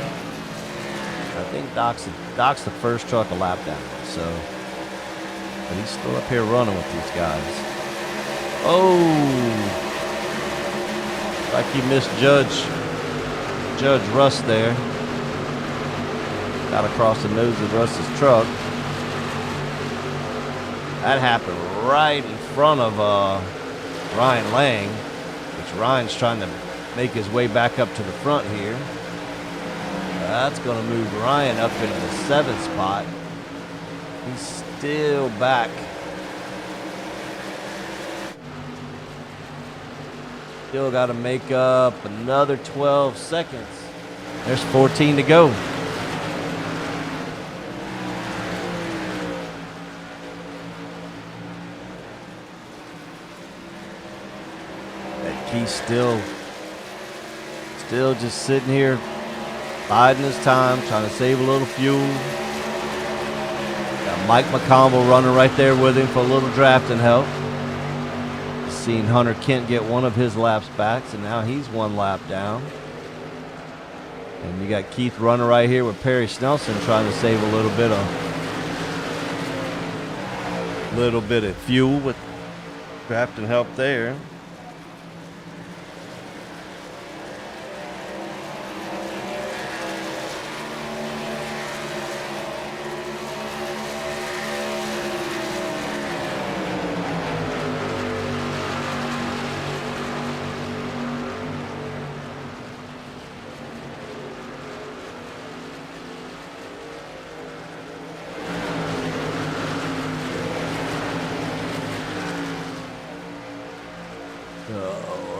I think Doc's the first truck a lap down. So, but he's still up here running with these guys. Oh, like he missed Judge Russ there. Got across the nose of Russ's truck. That happened right in front of Ryan Lang, which Ryan's trying to make his way back up to the front here. That's going to move Ryan up into the 7th spot. He's still back. Still got to make up another 12 seconds. There's 14 to go. He's still just sitting here, biding his time, trying to save a little fuel. Got Mike McConville running right there with him for a little drafting help. Seen Hunter Kent get one of his laps back, so now he's 1 lap down. And you got Keith running right here with Perry Snelson trying to save a little bit of fuel with drafting help there.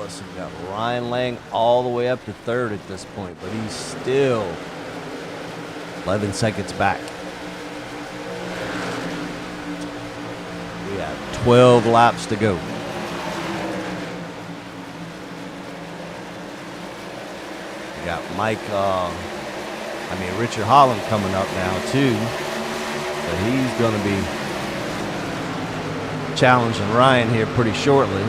So we got Ryan Lang all the way up to 3rd at this point, but he's still 11 seconds back. We have 12 laps to go. We got Richard Holland coming up now too, but he's going to be challenging Ryan here pretty shortly.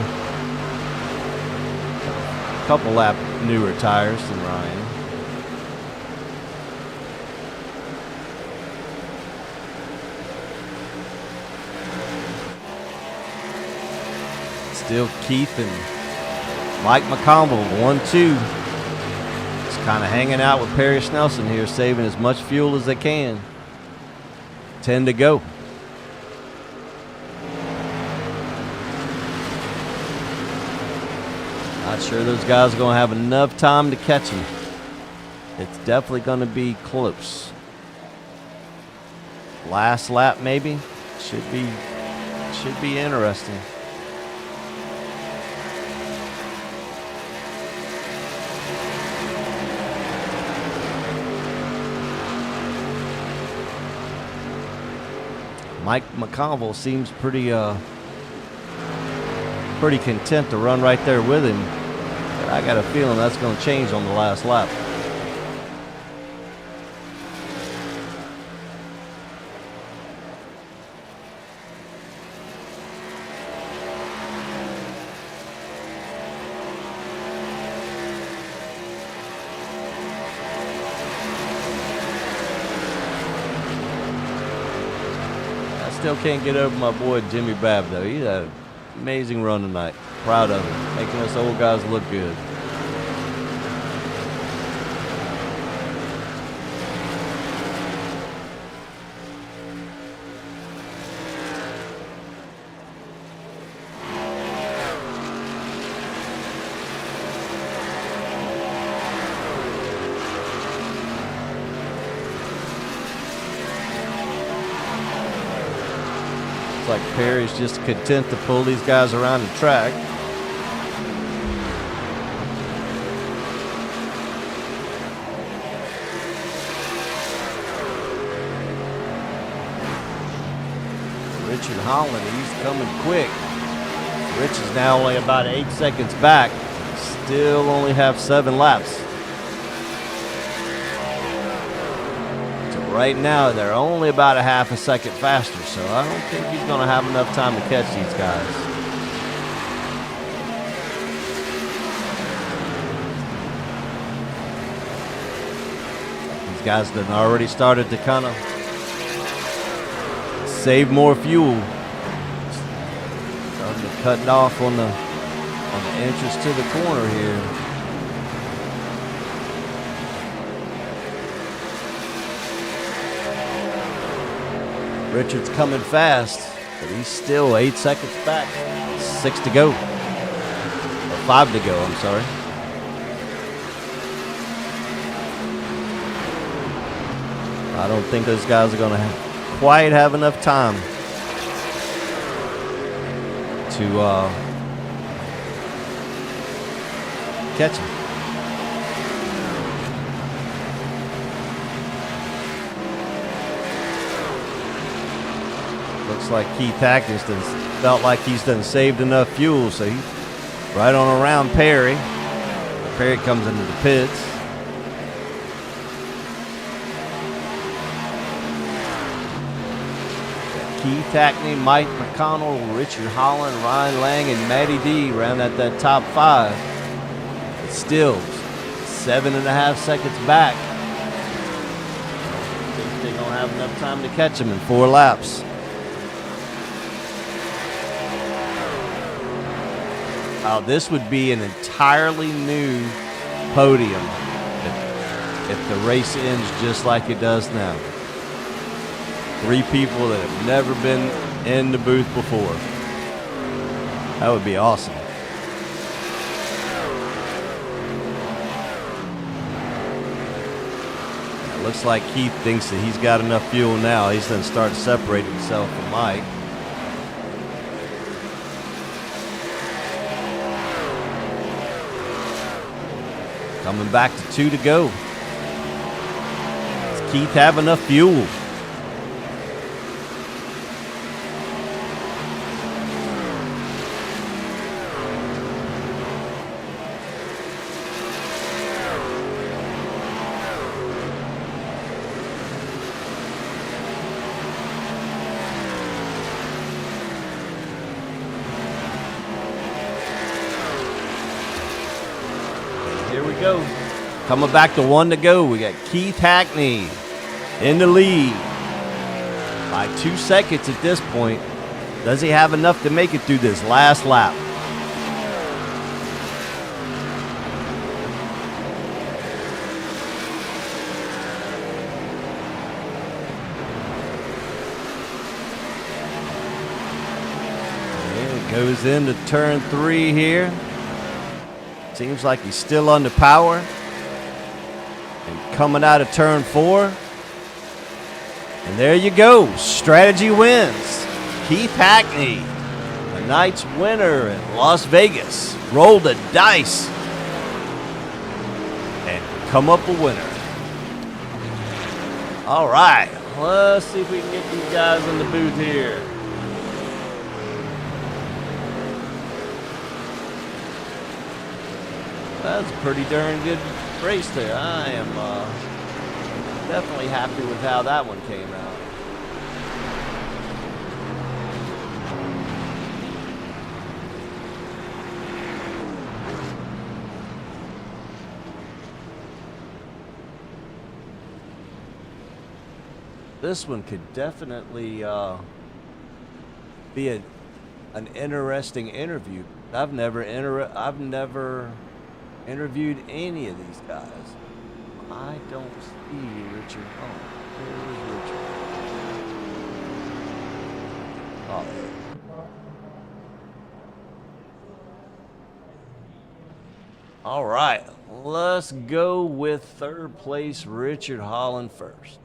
Couple lap newer tires than Ryan. Still Keith and Mike McConville, 1-2. Just kind of hanging out with Perry Snelson here, saving as much fuel as they can. 10 to go. Not sure those guys are going to have enough time to catch him. It's definitely going to be close. Last lap maybe. Should be interesting. Mike McConville seems pretty content to run right there with him. But I got a feeling that's going to change on the last lap. still can't get over my boy Jimmy Babb, though. He had an amazing run tonight. Proud of him, making us old guys look good. Like Perry's just content to pull these guys around the track. Richard Holland, he's coming quick. Rich is now only about 8 seconds back. Still only have 7 laps. Right now, they're only about a half a second faster, so I don't think he's going to have enough time to catch these guys. These guys have already started to kind of save more fuel. Starting to cut it off on the entrance to the corner here. Richard's coming fast, but he's still 8 seconds back. 6 to go. Or 5 to go, I'm sorry. I don't think those guys are going to quite have enough time to catch him. Looks like Keith Hackney felt like he's done saved enough fuel, so he's right on around Perry. Perry comes into the pits. Keith Hackney, Mike McConnell, Richard Holland, Ryan Lang, and Matty D round at that top 5. But still 7.5 seconds back. I think they don't have enough time to catch him in 4 laps. This would be an entirely new podium if the race ends just like it does now. 3 people that have never been in the booth before. That would be awesome. It looks like Keith thinks that he's got enough fuel now. He's going to start to separate himself from Mike. Coming back to 2 to go. Does Keith have enough fuel? Go. Coming back to 1 to go. We got Keith Hackney in the lead by 2 seconds at this point. Does he have enough to make it through this last lap? And it goes into turn 3 here. Seems like he's still under power. And coming out of turn 4. And there you go. Strategy wins. Keith Hackney, the night's winner in Las Vegas, rolled the dice and come up a winner. All right. Let's see if we can get these guys in the booth here. That's a pretty darn good race there. I am definitely happy with how that one came out. This one could definitely be an interesting interview. I've never interviewed any of these guys. I don't see Richard. Oh, where's Richard? Oh, all right. Let's go with third place, Richard Holland first.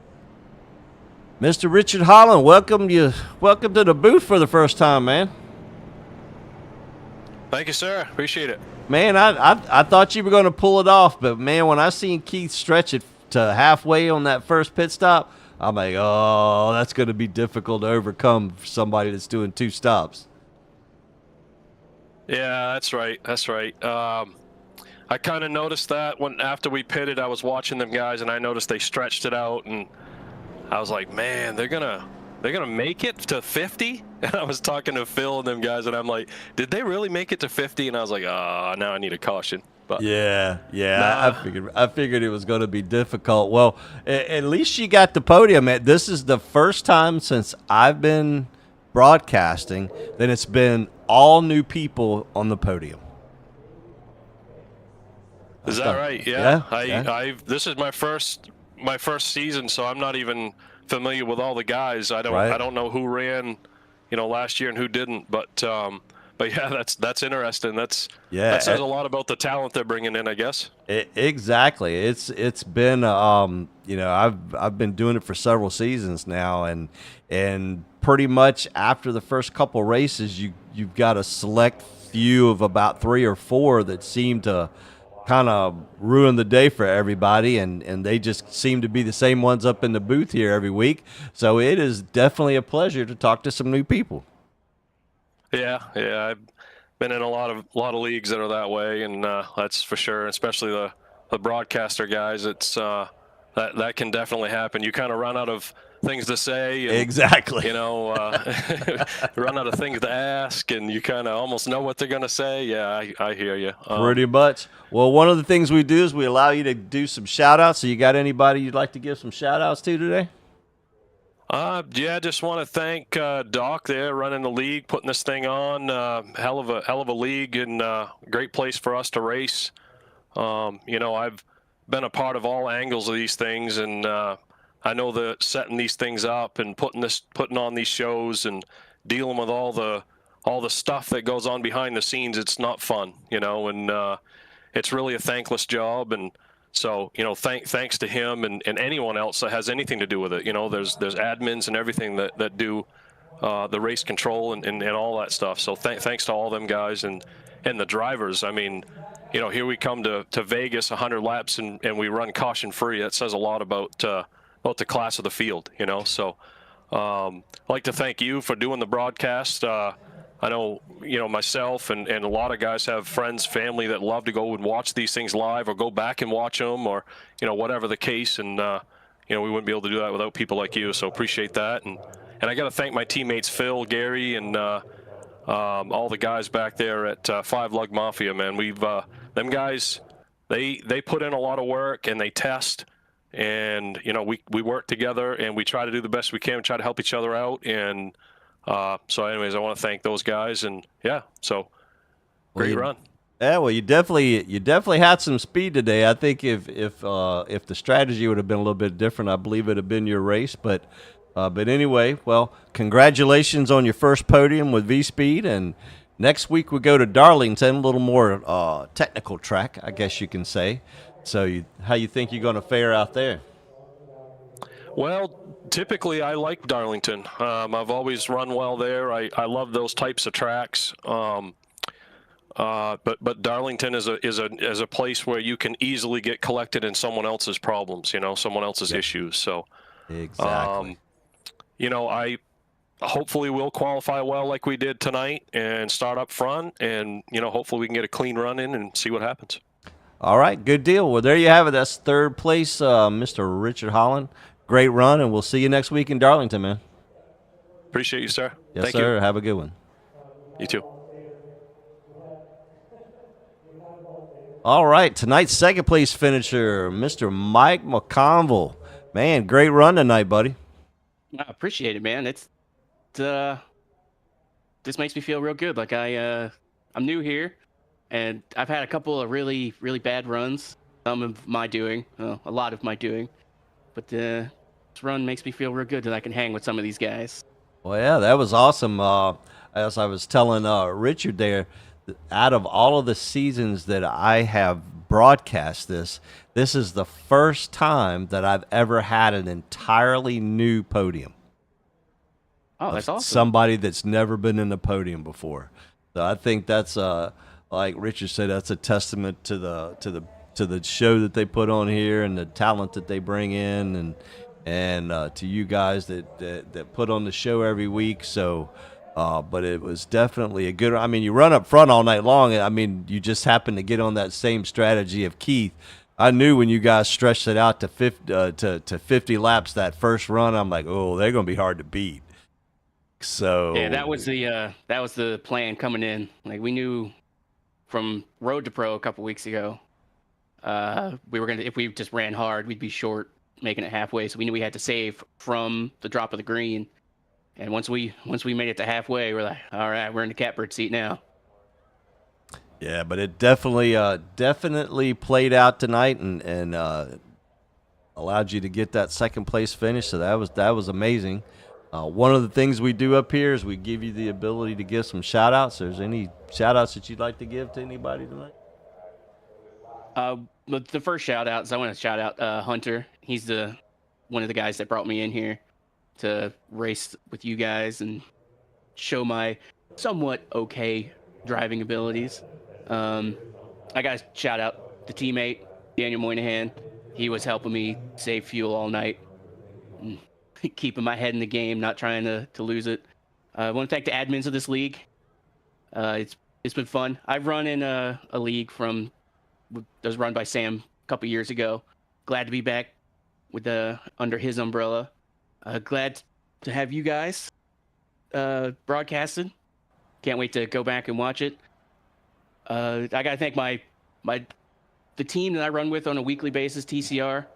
Mr. Richard Holland, welcome to the booth for the first time, man. Thank you, sir. Appreciate it. Man, I thought you were going to pull it off, but man, when I seen Keith stretch it to halfway on that first pit stop, I'm like, oh, that's going to be difficult to overcome for somebody that's doing 2 stops. Yeah, that's right. That's right. I kind of noticed that after we pitted, I was watching them guys, and I noticed they stretched it out, and I was like, man, they're gonna make it to 50. And I was talking to Phil and them guys, and I'm like, did they really make it to 50? And I was like, now I need a caution. But yeah, I figured it was going to be difficult. Well, at least you got the podium. This is the first time since I've been broadcasting that it's been all new people on the podium. Is that right? Yeah. This is my first season, so I'm not even familiar with all the guys. I don't know who ran, last year and who didn't. But yeah, that's interesting. That says a lot about the talent they're bringing in, I guess. Exactly. It's been I've been doing it for several seasons now, and pretty much after the first couple races, you've got a select few of about 3 or 4 that seem to kind of ruin the day for everybody, and they just seem to be the same ones up in the booth here every week. So it is definitely a pleasure to talk to some new people. Yeah, I've been in a lot of leagues that are that way, and that's for sure. Especially the broadcaster guys, it's that can definitely happen. You kind of run out of things to say, and, exactly. run out of things to ask, and you kind of almost know what they're going to say. Yeah, I hear you. Pretty much. Well, one of the things we do is we allow you to do some shout outs. So you got anybody you'd like to give some shout outs to today? Yeah, just want to thank Doc there running the league, putting this thing on. Hell of a league, and great place for us to race. I've been a part of all angles of these things, and I know that setting these things up and putting on these shows and dealing with all the stuff that goes on behind the scenes, it's not fun, and it's really a thankless job. And so, thanks to him and anyone else that has anything to do with it. There's admins and everything that do the race control and all that stuff. So thanks to all them guys and the drivers. I mean, here we come to Vegas 100 laps and we run caution free. That says a lot about the class of the field, So I'd like to thank you for doing the broadcast. I know, myself and a lot of guys have friends, family that love to go and watch these things live or go back and watch them or, whatever the case. And, we wouldn't be able to do that without people like you. So appreciate that. And I got to thank my teammates, Phil, Gary, and all the guys back there at Five Lug Mafia, man. Them guys, they put in a lot of work and they test. And, we work together and we try to do the best we can. We try to help each other out. And so anyways, I want to thank those guys, and so great run. Yeah, well, you definitely had some speed today. I think if the strategy would have been a little bit different, I believe it'd have been your race. But anyway, well, congratulations on your first podium with VSpeed, and next week we go to Darlington, a little more technical track, I guess you can say. So how you think you're going to fare out there? Well, typically I like Darlington. I've always run well there. I love those types of tracks. But Darlington is a place where you can easily get collected in someone else's problems, someone else's issues. So exactly. I hopefully will qualify well like we did tonight and start up front, and hopefully we can get a clean run in and see what happens. All right, good deal. Well, there you have it. That's third place, Mr. Richard Holland. Great run, and we'll see you next week in Darlington, man. Appreciate you, sir. Yes, Thank sir. you. Have a good one. You too. All right, tonight's second place finisher, Mr. Mike McConville. Man, great run tonight, buddy. I appreciate it, man. It's this makes me feel real good. Like I'm new here, and I've had a couple of really bad runs. Some of my doing, a lot of my doing, but this run makes me feel real good that I can hang with some of these guys. Well, yeah, that was awesome. As I was telling Richard there, out of all of the seasons that I have broadcast this, this is the first time that I've ever had an entirely new podium Oh, of that's awesome. somebody that's never been in the podium before. So I think that's like Richard said, that's a testament to the show that they put on here and the talent that they bring in, and to you guys that put on the show every week. So, but it was definitely a good. I mean, you run up front all night long. I mean, you just happen to get on that same strategy of Keith. I knew when you guys stretched it out to 50 laps that first run, I'm like, oh, they're going to be hard to beat. So Yeah, that was the plan coming in. Like we knew from Road to Pro a couple weeks ago, we were gonna if we just ran hard, we'd be short making it halfway. So we knew we had to save from the drop of the green. And once we made it to halfway, we're like, all right, we're in the catbird seat now. Yeah, but it definitely played out tonight and allowed you to get that second place finish. So that was amazing. One of the things we do up here is we give you the ability to give some shout outs. There's any shout outs that you'd like to give to anybody tonight? But the first shout out is I want to shout out Hunter. He's one of the guys that brought me in here to race with you guys and show my somewhat okay driving abilities. I got to shout out the teammate, Daniel Moynihan. He was helping me save fuel all night, keeping my head in the game, not trying to lose it. I want to thank the admins of this league. It's been fun. I've run in a league that was run by Sam a couple years ago. Glad to be back with under his umbrella. Glad to have you guys broadcasted. Can't wait to go back and watch it. I gotta thank the team that I run with on a weekly basis, TCR.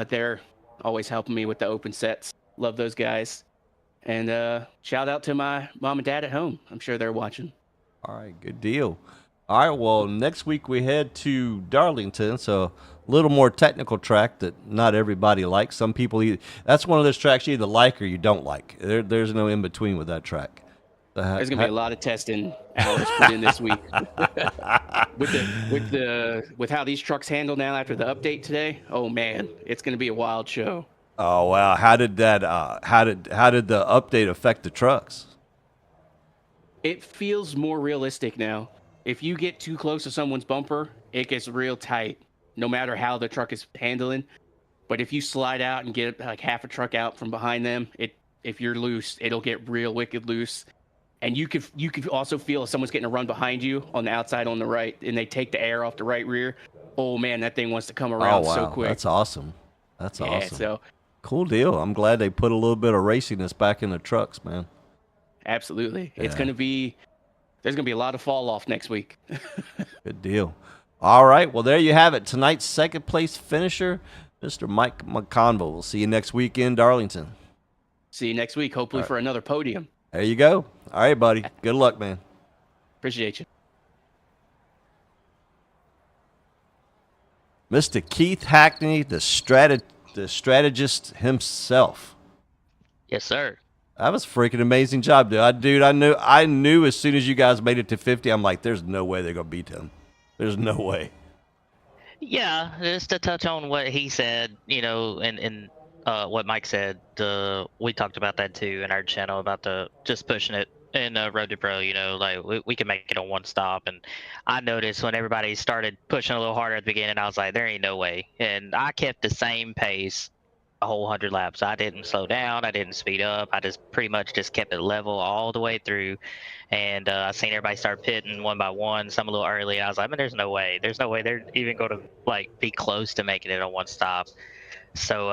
They're always helping me with the open sets. Love those guys. And shout out to my mom and dad at home. I'm sure they're watching. All right, good deal. All right, well, next week we head to Darlington, so a little more technical track that not everybody likes. Some people, that's one of those tracks you either like or you don't like. There's no in between with that track. There's gonna be a lot of testing hours put in this week. with how these trucks handle now after the update today. Oh man, it's gonna be a wild show. Oh wow, how did the update affect the trucks? It feels more realistic now. If you get too close to someone's bumper, it gets real tight, no matter how the truck is handling. But if you slide out and get like half a truck out from behind them, if you're loose, it'll get real wicked loose. And you could also feel if someone's getting a run behind you on the outside on the right, and they take the air off the right rear. Oh man, that thing wants to come around so quick. That's awesome. That's awesome. So cool deal. I'm glad they put a little bit of raciness back in the trucks, man. Absolutely. Yeah. There's gonna be a lot of fall off next week. Good deal. All right. Well, there you have it. Tonight's second place finisher, Mr. Mike McConville. We'll see you next week in Darlington. See you next week, hopefully for another podium. There you go. All right, buddy. Good luck, man. Appreciate you. Mr. Keith Hackney, the strategist himself. Yes, sir. That was a freaking amazing job, dude. I knew as soon as you guys made it to 50, I'm like, there's no way they're gonna beat him. There's no way. Yeah, just to touch on what he said, and what Mike said. We talked about that too in our channel about just pushing it in Road to Pro. Like we can make it on one stop. And I noticed when everybody started pushing a little harder at the beginning, I was like, there ain't no way. And I kept the same pace a whole 100 laps. I didn't slow down. I didn't speed up. I just pretty much just kept it level all the way through. And I seen everybody start pitting one by one, some a little early. I was like, man, there's no way they're even going to be close to making it on one stop. So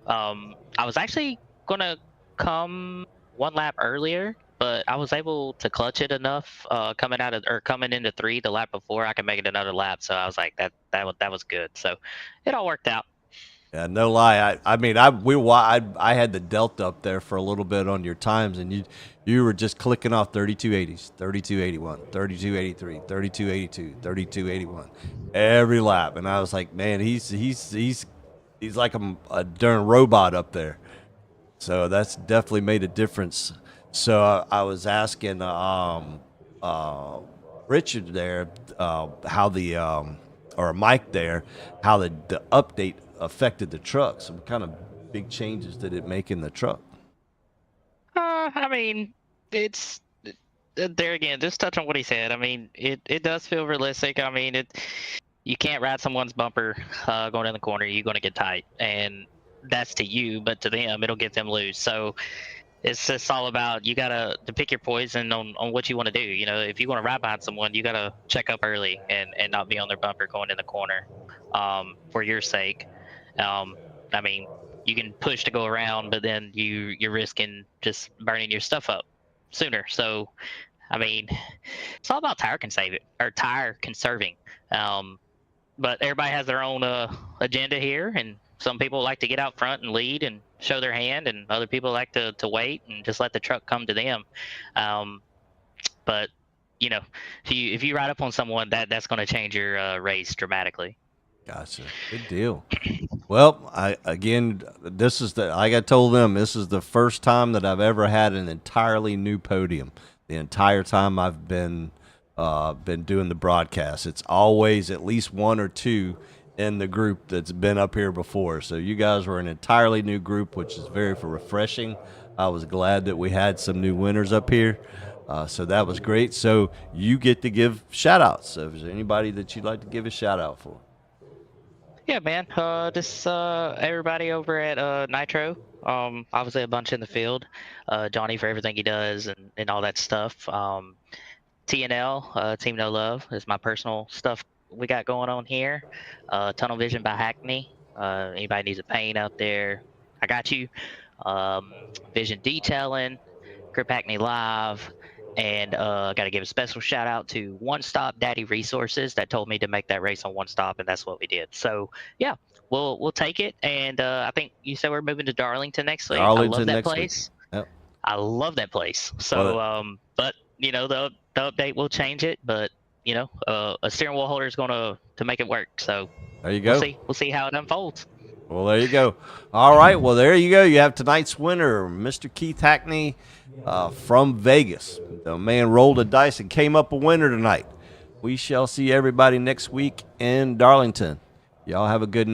I was actually going to come one lap earlier, but I was able to clutch it enough coming into 3 the lap before I could make it another lap. So I was like, that was good. So it all worked out. Yeah, no lie. I mean, I had the Delta up there for a little bit on your times, and you were just clicking off 3280s, 3281, 3283, 3282, 3281 every lap, and I was like, man, he's like a darn robot up there. So that's definitely made a difference. So I was asking uh, Richard there how the or Mike there how the update affected the truck. So what kind of big changes did it make in the truck? I mean, it's there again. Just touch on what he said. I mean, it does feel realistic. I mean, you can't ride someone's bumper going in the corner. You're going to get tight, and that's to you, but to them, it'll get them loose. So it's just all about you gotta to pick your poison on what you want to do. You know, if you want to ride behind someone, you gotta check up early and not be on their bumper going in the corner, for your sake. I mean, you can push to go around, but then you're risking just burning your stuff up sooner. So, I mean, it's all about tire conserving. Um, but everybody has their own agenda here, and some people like to get out front and lead and show their hand, and other people like to wait and just let the truck come to them. But you know, if you ride up on someone, that's going to change your race dramatically. Gotcha. Good deal. Well, this is like I told them, this is the first time that I've ever had an entirely new podium. The entire time I've been doing the broadcast, it's always at least one or two in the group that's been up here before. So you guys were an entirely new group, which is very refreshing. I was glad that we had some new winners up here. So that was great. So you get to give shout outs. So if there's anybody that you'd like to give a shout out for. Yeah, man. Just everybody over at Nitro. Obviously a bunch in the field. Johnny for everything he does and all that stuff. TNL, Team No Love, is my personal stuff we got going on here. Tunnel Vision by Hackney. Anybody needs a paint out there, I got you. Vision Detailing, Grip Hackney Live, and got to give a special shout out to One Stop Daddy Resources that told me to make that race on One Stop, and that's what we did. So yeah, we'll take it. And I think you said we're moving to Darlington next week. I love that place. Yep. I love that place. So but you know the update will change it, but you know a steering wheel holder is going to make it work. So there you go. We'll see how it unfolds. Well, there you go. All right. Well, there you go. You have tonight's winner, Mr. Keith Hackney from Vegas. The man rolled a dice and came up a winner tonight. We shall see everybody next week in Darlington. Y'all have a good night.